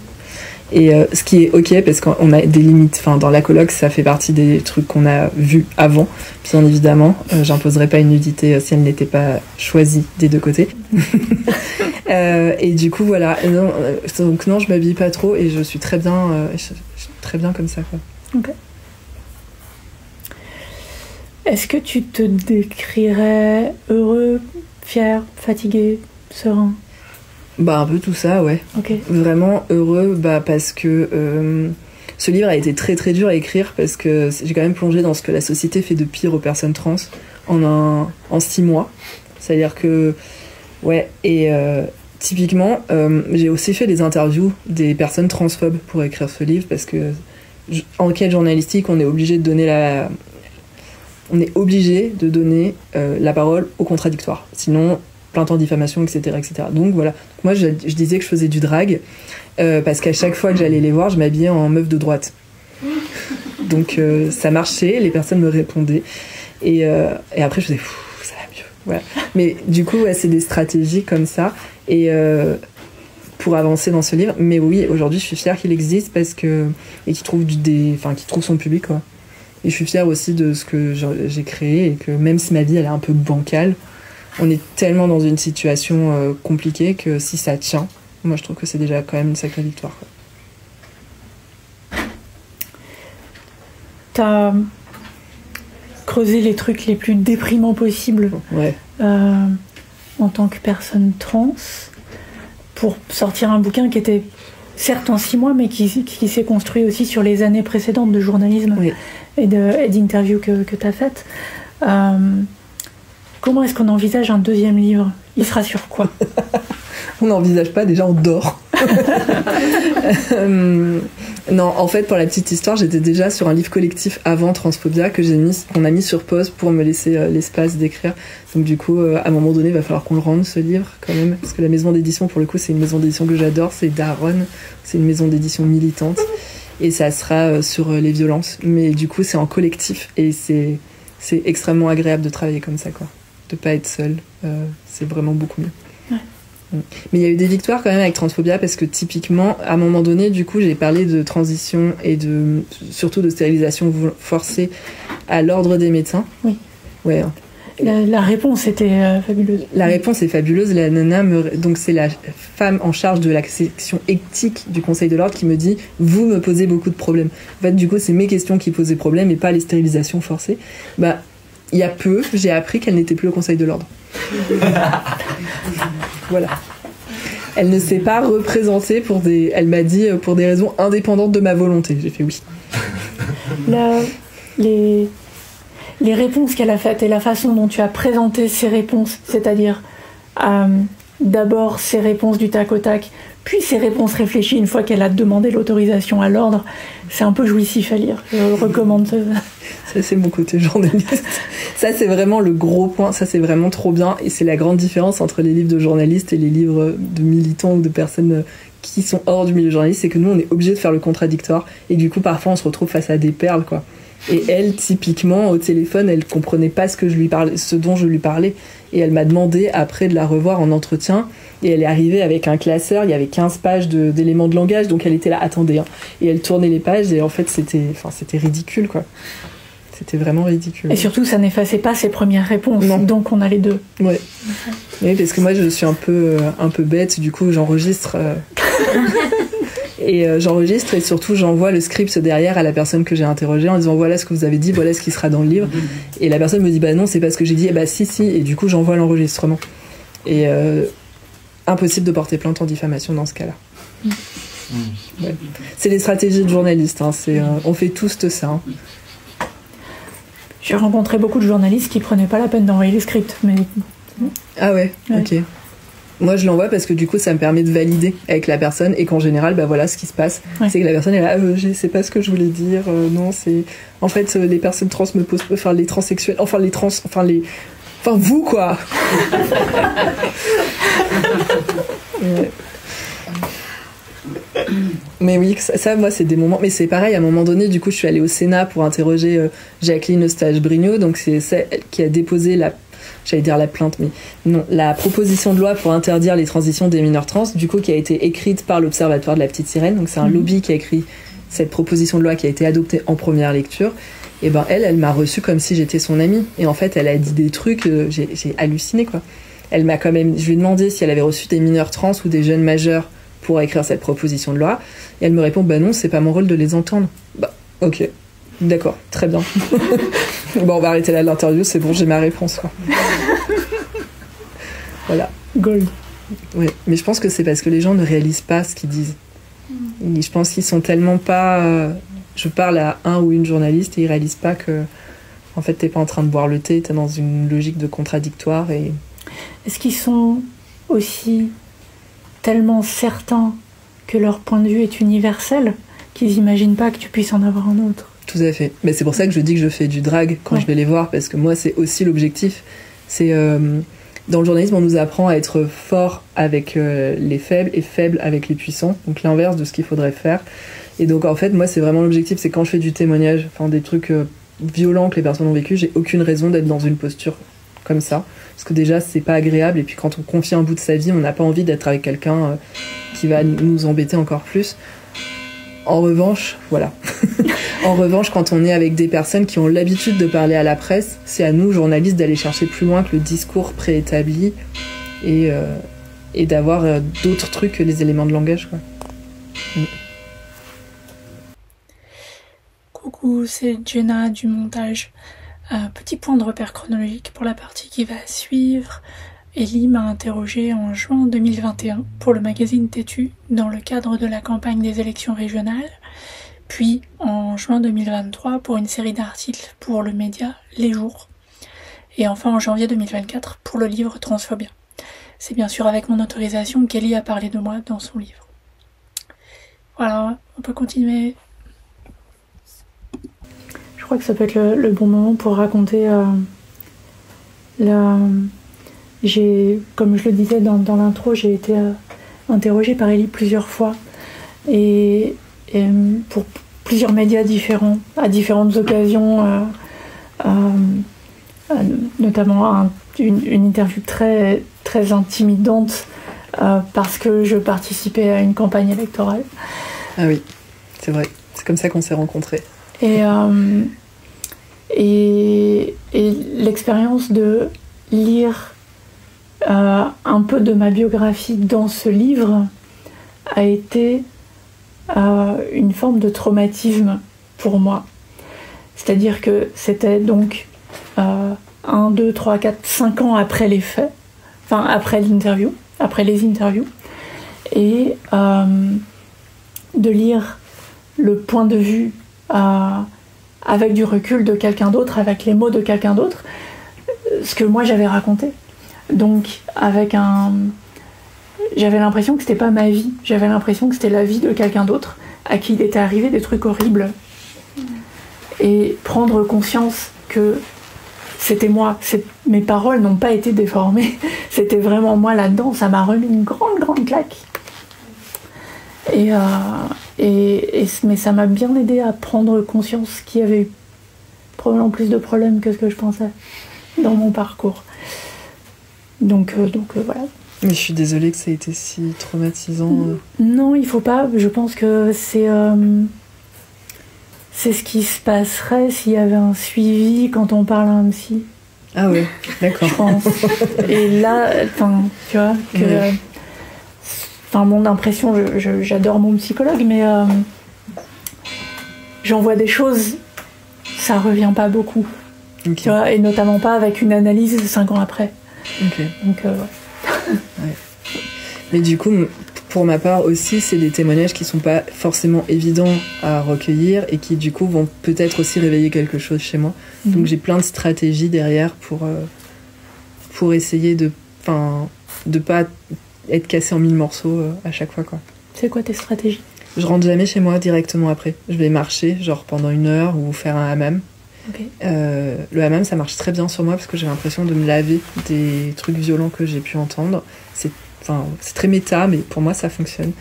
S2: Et ce qui est ok, parce qu'on a des limites. Enfin, dans la coloc, ça fait partie des trucs qu'on a vus avant. Bien évidemment, j'imposerais pas une nudité si elle n'était pas choisie des deux côtés. Et du coup, voilà. Donc non, je m'habille pas trop et je suis très bien, très bien comme ça, quoi.
S1: Ok. Est-ce que tu te décrirais heureux, fier, fatigué, serein?
S2: Bah un peu tout ça, ouais.
S1: Okay.
S2: Vraiment heureux, parce que ce livre a été très très dur à écrire parce que j'ai quand même plongé dans ce que la société fait de pire aux personnes trans en 6 mois. C'est-à-dire que, ouais, et typiquement, j'ai aussi fait des interviews des personnes transphobes pour écrire ce livre parce que en enquête journalistique, on est obligé de donner la parole au contradictoire. Sinon, plainte en diffamation, etc., etc. Donc voilà. Moi, je disais que je faisais du drag parce qu'à chaque fois que j'allais les voir, je m'habillais en meuf de droite. Donc ça marchait, les personnes me répondaient. Et après, je faisais, ça va mieux. Voilà. Mais du coup, ouais, c'est des stratégies comme ça. Et pour avancer dans ce livre. Mais oui, aujourd'hui, je suis fière qu'il existe et qu'il trouve qu'il trouve son public, quoi. Et je suis fière aussi de ce que j'ai créé et que même si ma vie elle est un peu bancale, on est tellement dans une situation compliquée que si ça tient, moi je trouve que c'est déjà quand même une sacrée victoire, quoi.
S1: T'as creusé les trucs les plus déprimants possibles,
S2: ouais.
S1: En tant que personne trans pour sortir un bouquin qui était certes en 6 mois mais qui s'est construit aussi sur les années précédentes de journalisme. Oui. Et d'interviews que tu as faites. Comment est-ce qu'on envisage un deuxième livre? Il sera sur quoi?
S2: On n'envisage pas, déjà on dort. Non, en fait, pour la petite histoire, j'étais déjà sur un livre collectif avant Transphobia qu'on a mis sur pause pour me laisser l'espace d'écrire. Donc du coup, à un moment donné, il va falloir qu'on le rende, ce livre, quand même. Parce que la maison d'édition, pour le coup, c'est une maison d'édition que j'adore, c'est Daron. C'est une maison d'édition militante. Et ça sera sur les violences. Mais du coup, c'est en collectif. Et c'est extrêmement agréable de travailler comme ça, quoi. De pas être seul. C'est vraiment beaucoup mieux. Ouais. Mais il y a eu des victoires quand même avec Transphobia parce que typiquement, à un moment donné, du coup, j'ai parlé de transition et surtout de stérilisation forcée à l'ordre des médecins. Oui. Ouais.
S1: La réponse était fabuleuse.
S2: La réponse est fabuleuse. La nana donc c'est la femme en charge de la section éthique du Conseil de l'ordre qui me dit « Vous me posez beaucoup de problèmes ». En fait, du coup, c'est mes questions qui posaient problème et pas les stérilisations forcées. Il y a peu, j'ai appris qu'elle n'était plus au Conseil de l'ordre. Voilà. Elle ne s'est pas représentée elle m'a dit pour des raisons indépendantes de ma volonté. J'ai fait oui.
S1: Les réponses qu'elle a faites et la façon dont tu as présenté ces réponses, c'est-à-dire d'abord ces réponses du tac au tac, puis ces réponses réfléchies une fois qu'elle a demandé l'autorisation à l'ordre, c'est un peu jouissif à lire. Je recommande ça.
S2: Ça, c'est mon côté journaliste. Ça, c'est vraiment le gros point. Ça, c'est vraiment trop bien. Et c'est la grande différence entre les livres de journalistes et les livres de militants ou de personnes qui sont hors du milieu journaliste. C'est que nous, on est obligé de faire le contradictoire. Et du coup, parfois, on se retrouve face à des perles, quoi. Et elle, typiquement, au téléphone, elle comprenait pas ce dont je lui parlais. Et elle m'a demandé, après, de la revoir en entretien. Et elle est arrivée avec un classeur, il y avait 15 pages d'éléments de langage, donc elle était là, attendez. Hein. Et elle tournait les pages, et en fait, c'était ridicule, quoi. C'était vraiment ridicule.
S1: Et surtout, ça n'effaçait pas ses premières réponses. Non. Donc on a les deux.
S2: Ouais. Oui, parce que moi, je suis un peu bête, du coup, j'enregistre... Et j'enregistre et surtout j'envoie le script derrière à la personne que j'ai interrogée en disant voilà ce que vous avez dit, voilà ce qui sera dans le livre. Et la personne me dit bah non, c'est pas ce que j'ai dit. Et bah si. Et du coup j'envoie l'enregistrement. Et impossible de porter plainte en diffamation dans ce cas-là. Ouais. C'est les stratégies de journalistes. Hein. On fait tous ça. Hein.
S1: J'ai rencontré beaucoup de journalistes qui prenaient pas la peine d'envoyer les scripts. Mais...
S2: Ah ouais. Ok. Moi, je l'envoie parce que du coup, ça me permet de valider avec la personne et qu'en général, bah voilà, ce qui se passe, c'est que la personne est là, c'est pas ce que je voulais dire, non, c'est... En fait, les personnes trans me posent... Enfin, les transsexuels, enfin, les trans... Enfin, vous, quoi. Ouais. Mais oui, ça, moi, c'est des moments... Mais c'est pareil, à un moment donné, du coup, je suis allée au Sénat pour interroger Jacqueline Eustache-Brignot, donc c'est celle qui a déposé j'allais dire la plainte, mais non, la proposition de loi pour interdire les transitions des mineurs trans, du coup, qui a été écrite par l'Observatoire de la Petite Sirène, donc c'est un lobby qui a écrit cette proposition de loi qui a été adoptée en première lecture. Et ben elle m'a reçue comme si j'étais son amie, et en fait, elle a dit des trucs, j'ai halluciné, quoi. Elle m'a quand même... Je lui ai demandé si elle avait reçu des mineurs trans ou des jeunes majeurs pour écrire cette proposition de loi, et elle me répond, bah non, c'est pas mon rôle de les entendre. Bah, ok, d'accord, très bien. Bon, on va arrêter là l'interview, c'est bon, j'ai ma réponse, quoi. Voilà.
S1: Gold.
S2: Oui, mais je pense que c'est parce que les gens ne réalisent pas ce qu'ils disent. Et je pense qu'ils sont tellement pas... Je parle à un ou une journaliste et ils réalisent pas que, en fait, t'es pas en train de boire le thé, t'es dans une logique de contradictoire et...
S1: Est-ce qu'ils sont aussi tellement certains que leur point de vue est universel qu'ils n'imaginent pas que tu puisses en avoir un autre?
S2: Tout à fait. Mais c'est pour ça que je dis que je fais du drag quand je vais les voir, parce que moi, c'est aussi l'objectif. C'est... dans le journalisme, on nous apprend à être fort avec les faibles et faible avec les puissants, donc l'inverse de ce qu'il faudrait faire. Et donc, en fait, moi, c'est vraiment l'objectif, c'est quand je fais du témoignage, enfin des trucs violents que les personnes ont vécu, j'ai aucune raison d'être dans une posture comme ça. Parce que déjà, c'est pas agréable, et puis quand on confie un bout de sa vie, on n'a pas envie d'être avec quelqu'un qui va nous embêter encore plus. En revanche, voilà. En revanche, quand on est avec des personnes qui ont l'habitude de parler à la presse, c'est à nous, journalistes, d'aller chercher plus loin que le discours préétabli et d'avoir d'autres trucs que les éléments de langage, quoi.
S1: Coucou, c'est Jenna du montage. Petit point de repère chronologique pour la partie qui va suivre. Ellie m'a interrogée en juin 2021 pour le magazine Têtu dans le cadre de la campagne des élections régionales, puis en juin 2023 pour une série d'articles pour le média Les Jours, et enfin en janvier 2024 pour le livre Transphobia. C'est bien sûr avec mon autorisation qu'Ellie a parlé de moi dans son livre. Voilà, on peut continuer. Je crois que ça peut être le bon moment pour raconter comme je le disais dans l'intro, j'ai été interrogée par Ellie plusieurs fois et pour plusieurs médias différents, à différentes occasions, notamment une interview très, très intimidante parce que je participais à une campagne électorale.
S2: Ah oui, c'est vrai, c'est comme ça qu'on s'est rencontrés.
S1: Et l'expérience de lire un peu de ma biographie dans ce livre a été une forme de traumatisme pour moi. C'est-à-dire que c'était donc 1, 2, 3, 4, 5 ans après les faits, enfin après les interviews, et de lire le point de vue avec du recul de quelqu'un d'autre, avec les mots de quelqu'un d'autre, ce que moi j'avais raconté. Donc j'avais l'impression que c'était pas ma vie, j'avais l'impression que c'était la vie de quelqu'un d'autre à qui il était arrivé des trucs horribles. Et prendre conscience que c'était moi, mes paroles n'ont pas été déformées, c'était vraiment moi là-dedans, ça m'a remis une grande claque. Mais ça m'a bien aidé à prendre conscience qu'il y avait eu probablement plus de problèmes que ce que je pensais dans mon parcours. Donc voilà.
S2: Mais je suis désolée que ça ait été si traumatisant.
S1: Non, il faut pas. Je pense que c'est ce qui se passerait s'il y avait un suivi quand on parle à un psy.
S2: Ah ouais, d'accord.
S1: Je pense. Et là, tu vois, mon impression, j'adore mon psychologue, mais j'en vois des choses, ça revient pas beaucoup. Okay. Tu vois, et notamment pas avec une analyse 5 ans après.
S2: Okay.
S1: Donc, ouais.
S2: Ouais. Mais du coup, pour ma part aussi, c'est des témoignages qui sont pas forcément évidents à recueillir et qui du coup vont peut-être aussi réveiller quelque chose chez moi. Donc j'ai plein de stratégies derrière pour essayer de de pas être cassé en 1000 morceaux à chaque fois, quoi.
S1: C'est quoi tes stratégies?
S2: Je rentre jamais chez moi directement après. Je vais marcher, genre pendant 1 heure ou faire un hammam.
S1: Okay.
S2: Le hammam, ça marche très bien sur moi parce que j'ai l'impression de me laver des trucs violents que j'ai pu entendre. C'est très méta, mais pour moi, ça fonctionne.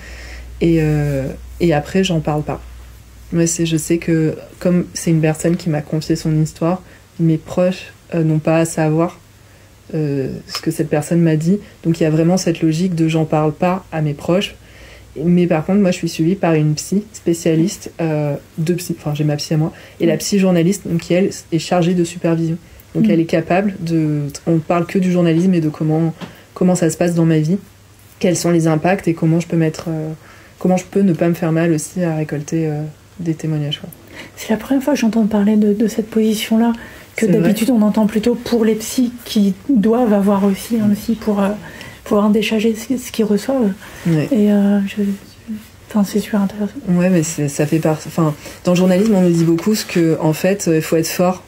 S2: Et après, j'en parle pas. Mais je sais que comme c'est une personne qui m'a confié son histoire, mes proches n'ont pas à savoir ce que cette personne m'a dit. Donc il y a vraiment cette logique de j'en parle pas à mes proches. Mais par contre, moi, je suis suivie par une psy spécialiste de psy. Enfin, j'ai ma psy à moi. Et la psy journaliste, donc, qui, elle, est chargée de supervision. Donc, elle est capable de... On parle que du journalisme et de comment ça se passe dans ma vie, quels sont les impacts et comment je peux comment je peux ne pas me faire mal aussi à récolter des témoignages, quoi. C'est
S1: la première fois que j'entends parler de cette position-là, que d'habitude, on entend plutôt pour les psys qui doivent avoir aussi un psy pour pouvoir décharger ce qu'ils reçoivent.
S2: Ouais.
S1: Et c'est super intéressant.
S2: Ouais, mais ça fait partie. Enfin, dans le journalisme, on nous dit beaucoup en fait, il faut être fort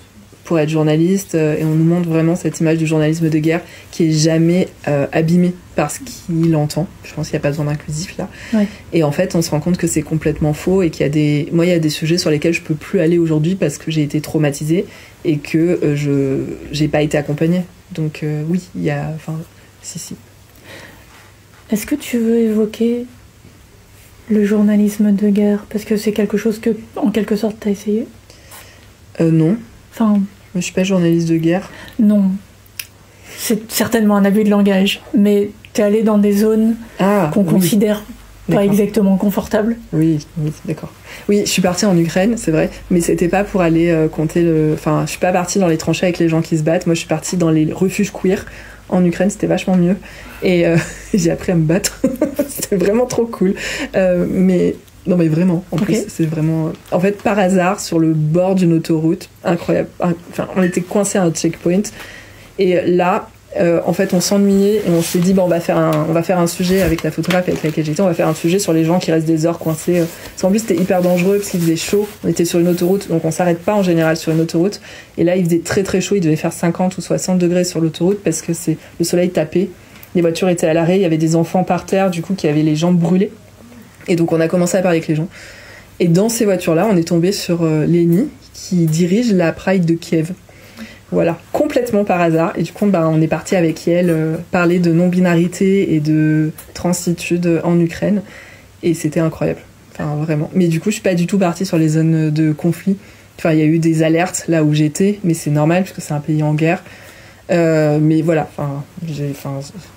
S2: pour être journaliste, et on nous montre vraiment cette image du journalisme de guerre qui est jamais abîmé par ce qu'il entend. Je pense qu'il n'y a pas besoin d'inclusif là.
S1: Ouais.
S2: Et en fait, on se rend compte que c'est complètement faux et qu'il y a il y a des sujets sur lesquels je peux plus aller aujourd'hui parce que j'ai été traumatisée et que j'ai pas été accompagnée. Donc oui, il y a, si.
S1: Est-ce que tu veux évoquer le journalisme de guerre? Parce que c'est quelque chose que, en quelque sorte, tu as essayé.
S2: Non. Je suis pas journaliste de guerre.
S1: Non. C'est certainement un abus de langage. Mais tu es allé dans des zones qu'on considère pas exactement confortables.
S2: Oui, d'accord. Oui, je suis partie en Ukraine, c'est vrai. Mais c'était pas pour aller compter je suis pas partie dans les tranchées avec les gens qui se battent. Moi, je suis partie dans les refuges queer. En Ukraine, c'était vachement mieux. Et j'ai appris à me battre. C'était vraiment trop cool. Non, mais vraiment. En plus, c'est vraiment... En fait, par hasard, sur le bord d'une autoroute, incroyable. On était coincés à un checkpoint. Et là, en fait, on s'ennuyait et on s'est dit, on va faire un sujet avec la photographe avec laquelle j'étais. On va faire un sujet sur les gens qui restent des heures coincés. En plus, c'était hyper dangereux parce qu'il faisait chaud. On était sur une autoroute, donc on s'arrête pas en général sur une autoroute. Et là, il faisait très très chaud. Il devait faire 50 ou 60 degrés sur l'autoroute parce que le soleil tapait. Les voitures étaient à l'arrêt. Il y avait des enfants par terre, du coup, qui avaient les jambes brûlées. Et donc, on a commencé à parler avec les gens. Et dans ces voitures-là, on est tombé sur Leni, qui dirige la Pride de Kiev. Voilà, complètement par hasard. Et du coup, on est parti avec elle parler de non-binarité et de transitude en Ukraine. Et c'était incroyable. Vraiment. Mais du coup, je suis pas du tout partie sur les zones de conflit. Il y a eu des alertes là où j'étais, mais c'est normal puisque c'est un pays en guerre. Mais voilà,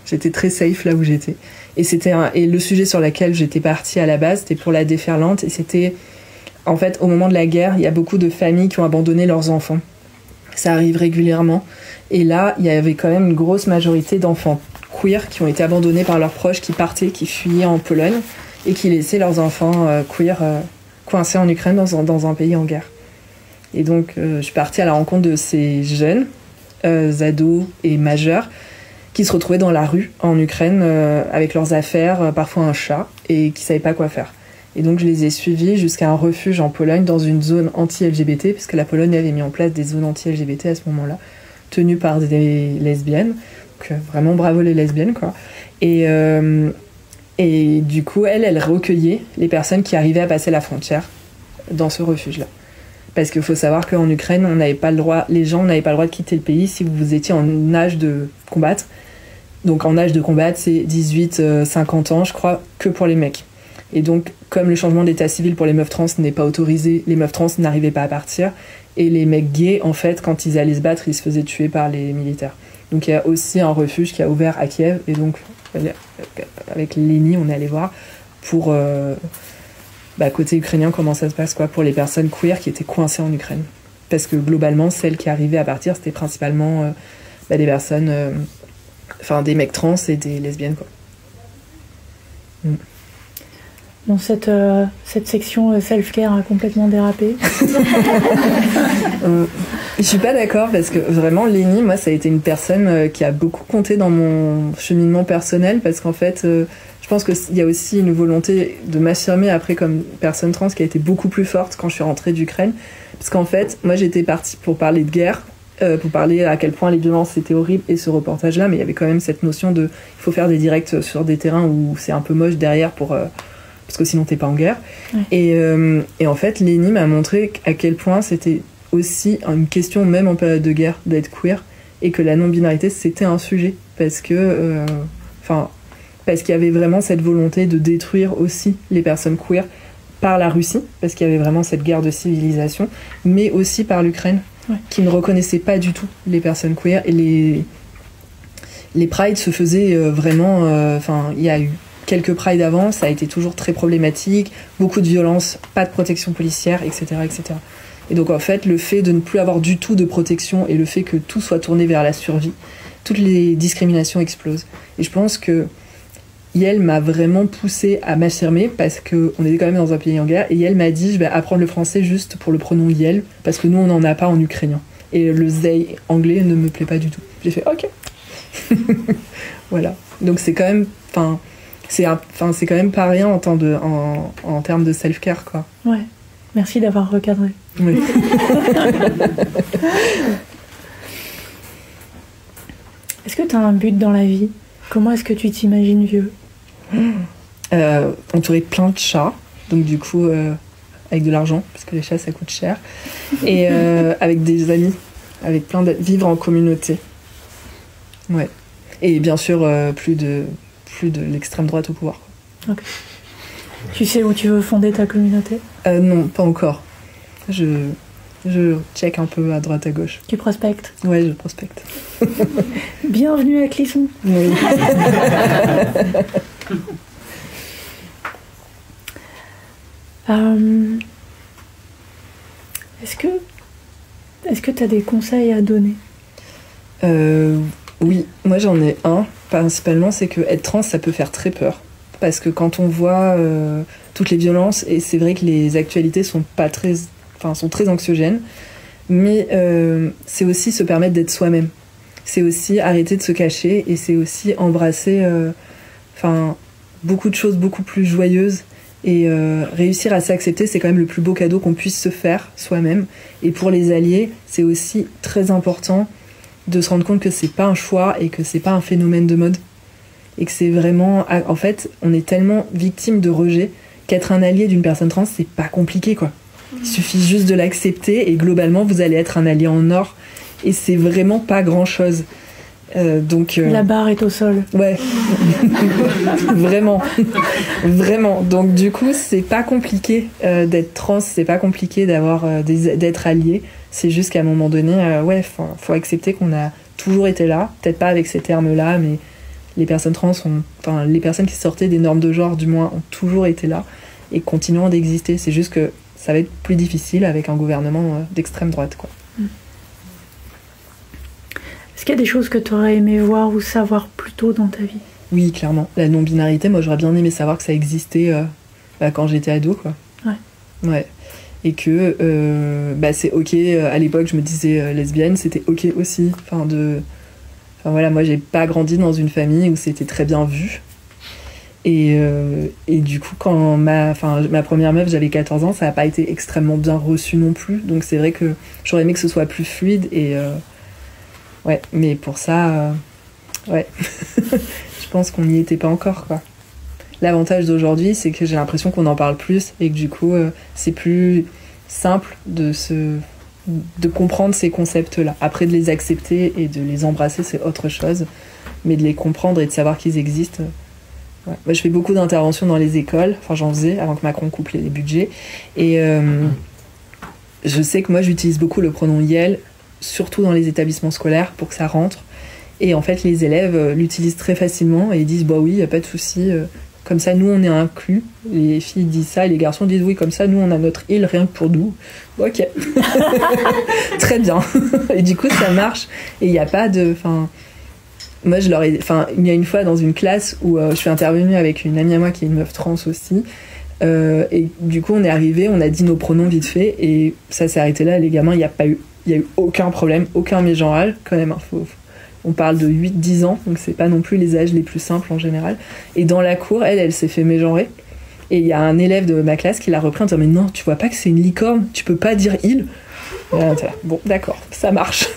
S2: j'étais très safe là où j'étais. Et le sujet sur lequel j'étais partie à la base, c'était pour la déferlante. Et c'était, en fait, au moment de la guerre, il y a beaucoup de familles qui ont abandonné leurs enfants. Ça arrive régulièrement. Et là, il y avait quand même une grosse majorité d'enfants queer qui ont été abandonnés par leurs proches, qui partaient, qui fuyaient en Pologne et qui laissaient leurs enfants queer coincés en Ukraine dans un pays en guerre. Et donc, je suis partie à la rencontre de ces jeunes, ados et majeurs, qui se retrouvaient dans la rue en Ukraine avec leurs affaires, parfois un chat, et qui ne savaient pas quoi faire. Et donc je les ai suivis jusqu'à un refuge en Pologne dans une zone anti-LGBT, puisque la Pologne avait mis en place des zones anti-LGBT à ce moment-là, tenues par des lesbiennes. Donc vraiment bravo les lesbiennes, quoi. Et du coup, elle recueillait les personnes qui arrivaient à passer la frontière dans ce refuge-là. Parce qu'il faut savoir qu'en Ukraine, les gens n'avaient pas le droit de quitter le pays si vous étiez en âge de combattre. Donc en âge de combattre, c'est 18-50 ans, je crois, que pour les mecs. Et donc, comme le changement d'état civil pour les meufs trans n'est pas autorisé, les meufs trans n'arrivaient pas à partir. Et les mecs gays, en fait, quand ils allaient se battre, ils se faisaient tuer par les militaires. Donc il y a aussi un refuge qui a ouvert à Kiev. Et donc, avec Leni, on est allé voir pour... côté ukrainien, comment ça se passe, quoi, pour les personnes queer qui étaient coincées en Ukraine. Parce que globalement, celles qui arrivaient à partir, c'était principalement des personnes... des mecs trans et des lesbiennes, quoi.
S1: Bon, cette section self-care a complètement dérapé.
S2: Je suis pas d'accord parce que vraiment, Leni, moi, ça a été une personne qui a beaucoup compté dans mon cheminement personnel parce qu'en fait, je pense qu'il y a aussi une volonté de m'affirmer après comme personne trans qui a été beaucoup plus forte quand je suis rentrée d'Ukraine. Parce qu'en fait, moi, j'étais partie pour parler de guerre pour parler à quel point les violences étaient horribles et ce reportage-là, mais il y avait quand même cette notion de il faut faire des directs sur des terrains où c'est un peu moche derrière parce que sinon t'es pas en guerre. Ouais. Et en fait, Lenny m'a montré à quel point c'était aussi une question, même en période de guerre, d'être queer, et que la non-binarité c'était un sujet parce que parce qu'il y avait vraiment cette volonté de détruire aussi les personnes queer par la Russie, parce qu'il y avait vraiment cette guerre de civilisation, mais aussi par l'Ukraine, qui ne reconnaissait pas du tout les personnes queer, et les prides se faisaient vraiment... il y a eu quelques prides avant, ça a été toujours très problématique, beaucoup de violence, pas de protection policière, etc., etc. Et donc en fait, le fait de ne plus avoir du tout de protection et le fait que tout soit tourné vers la survie, toutes les discriminations explosent. Et je pense que Yael m'a vraiment poussée à m'affirmer parce qu'on était quand même dans un pays en guerre, et Yael m'a dit je vais apprendre le français juste pour le pronom Yael parce que nous on n'en a pas en ukrainien et le zei anglais ne me plaît pas du tout. J'ai fait ok. Voilà, donc c'est quand même c'est quand même pas rien en termes de self-care, quoi.
S4: Ouais, merci d'avoir recadré.
S2: Oui.
S4: Est-ce que tu as un but dans la vie? Comment est-ce que tu t'imagines vieux?
S2: Entouré de plein de chats, donc du coup avec de l'argent, parce que les chats ça coûte cher, et avec des amis, avec vivre en communauté. Ouais. Et bien sûr plus de l'extrême droite au pouvoir.
S4: Okay. Tu sais où tu veux fonder ta communauté?
S2: Non, pas encore. Je check un peu à droite à gauche.
S4: Tu prospectes? Ouais,
S2: je prospecte.
S4: Bienvenue à Clisson.
S2: Oui.
S4: Est-ce que tu as des conseils à donner?
S2: Oui, moi j'en ai un. Principalement, c'est que être trans, ça peut faire très peur. Parce que quand on voit toutes les violences, et c'est vrai que les actualités sont très anxiogènes, mais c'est aussi se permettre d'être soi-même. C'est aussi arrêter de se cacher, et c'est aussi embrasser beaucoup de choses beaucoup plus joyeuses, et réussir à s'accepter, c'est quand même le plus beau cadeau qu'on puisse se faire soi-même. Et pour les alliés, c'est aussi très important de se rendre compte que c'est pas un choix et que c'est pas un phénomène de mode, et que c'est vraiment, en fait, on est tellement victime de rejet qu'être un allié d'une personne trans, c'est pas compliqué, quoi. Il suffit juste de l'accepter et globalement vous allez être un allié en or, et c'est vraiment pas grand chose.
S4: La barre est au sol.
S2: Ouais. Vraiment. Donc du coup c'est pas compliqué d'être trans, c'est pas compliqué d'être allié. C'est juste qu'à un moment donné, faut accepter qu'on a toujours été là, peut-être pas avec ces termes-là, mais les personnes trans les personnes qui sortaient des normes de genre du moins ont toujours été là et continueront d'exister. C'est juste que ça va être plus difficile avec un gouvernement d'extrême droite, quoi.
S4: Est-ce qu'il y a des choses que tu aurais aimé voir ou savoir plus tôt dans ta vie?
S2: Oui, clairement. La non-binarité, moi j'aurais bien aimé savoir que ça existait quand j'étais ado, quoi. Ouais. Et que c'est ok, à l'époque je me disais lesbienne, c'était ok aussi. Moi j'ai pas grandi dans une famille où c'était très bien vu. Et du coup, quand ma première meuf, j'avais 14 ans, ça n'a pas été extrêmement bien reçu non plus. Donc c'est vrai que j'aurais aimé que ce soit plus fluide. Et mais pour ça, je pense qu'on n'y était pas encore, quoi. L'avantage d'aujourd'hui, c'est que j'ai l'impression qu'on en parle plus et que du coup, c'est plus simple de comprendre ces concepts-là. Après, de les accepter et de les embrasser, c'est autre chose. Mais de les comprendre et de savoir qu'ils existent... Moi, je fais beaucoup d'interventions dans les écoles. J'en faisais avant que Macron coupe les budgets. Et je sais que moi, j'utilise beaucoup le pronom Yael, surtout dans les établissements scolaires, pour que ça rentre. Et en fait, les élèves l'utilisent très facilement et ils disent « Bah oui, il n'y a pas de souci. Comme ça, nous, on est inclus. » Les filles disent ça et les garçons disent « Oui, comme ça, nous, on a notre île rien que pour nous. » Ok. Très bien. Et du coup, ça marche. Et il n'y a pas de... Moi, il y a une fois dans une classe où je suis intervenue avec une amie à moi qui est une meuf trans aussi. Et du coup, on est arrivé, on a dit nos pronoms vite fait et ça s'est arrêté là. Les gamins, il y a eu aucun problème, aucun mégenral quand même. On parle de 8-10 ans, donc c'est pas non plus les âges les plus simples en général. Et dans la cour, elle s'est fait mégenrer. Et il y a un élève de ma classe qui l'a repris en disant mais non, tu vois pas que c'est une licorne, tu peux pas dire il. Et là, bon, d'accord, ça marche.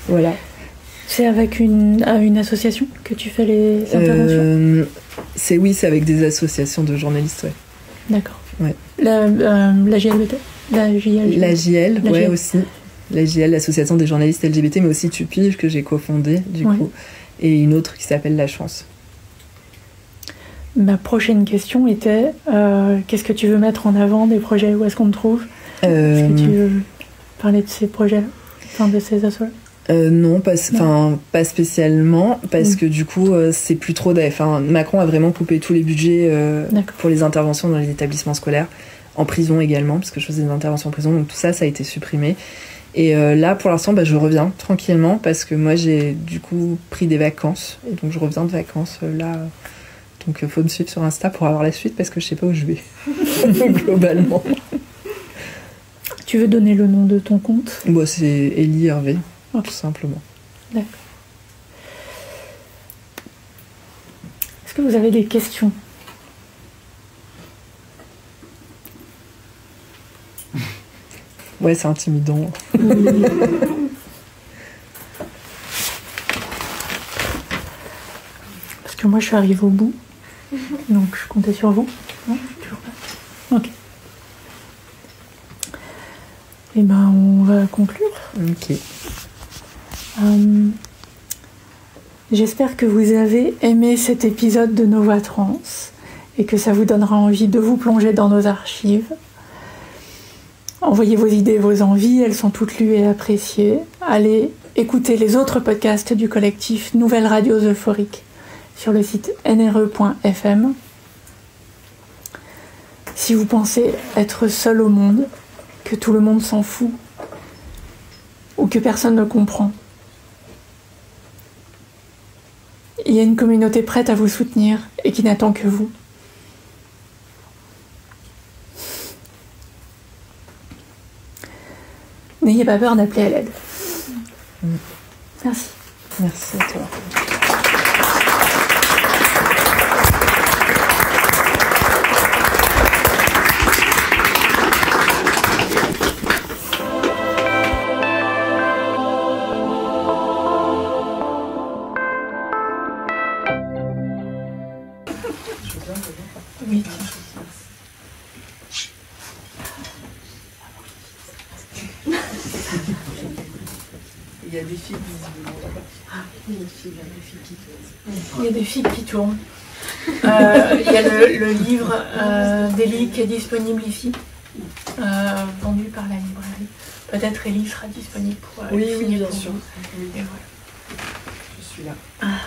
S2: Voilà.
S4: C'est avec une association que tu fais les interventions
S2: c'est avec des associations de journalistes, ouais.
S4: D'accord.
S2: Ouais.
S4: La JLBT La JL,
S2: la JL,
S4: la
S2: ouais,
S4: JL.
S2: aussi. La JL, l'association des journalistes LGBT, mais aussi Tupive, que j'ai cofondée, du coup. Et une autre qui s'appelle La Chance.
S4: Ma prochaine question était qu'est-ce que tu veux mettre en avant des projets? Où est-ce qu'on te trouve? Est-ce que tu veux parler de ces projets-là? Enfin, de ces assos-là?
S2: Non, pas spécialement, parce que du coup, c'est plus trop... Macron a vraiment coupé tous les budgets pour les interventions dans les établissements scolaires, en prison également, parce que je faisais des interventions en prison, donc tout ça a été supprimé. Et là, pour l'instant, je reviens tranquillement, parce que moi, j'ai du coup pris des vacances, et donc je reviens de vacances là... Donc faut me suivre sur Insta pour avoir la suite, parce que je sais pas où je vais, globalement.
S4: Tu veux donner le nom de ton compte?
S2: C'est Ellie Hervé. Tout simplement.
S4: D'accord. Est-ce que vous avez des questions?
S2: Ouais, c'est intimidant.
S4: Parce que moi, je suis arrivée au bout. Donc, je comptais sur vous. Non, toujours pas. Ok. Eh ben, on va conclure.
S2: Ok.
S4: J'espère que vous avez aimé cet épisode de Nos Voix Trans et que ça vous donnera envie de vous plonger dans nos archives. Envoyez vos idées, vos envies, elles sont toutes lues et appréciées. Allez écouter les autres podcasts du collectif Nouvelles Radios Euphoriques sur le site nre.fm. Si vous pensez être seul au monde, que tout le monde s'en fout, ou que personne ne comprend, il y a une communauté prête à vous soutenir et qui n'attend que vous. N'ayez pas peur d'appeler à l'aide. Merci.
S2: Merci à toi.
S1: Oui.
S2: Il y a des filles visiblement là-bas. Il
S1: y a des filles qui tournent. Il y a le livre d'Elie qui est disponible ici, vendu par la librairie. Peut-être Elie sera disponible pour
S2: oui,
S1: signer
S2: bien
S1: pour
S2: sûr.
S1: vous. Et voilà.
S2: Je suis là.
S1: Ah.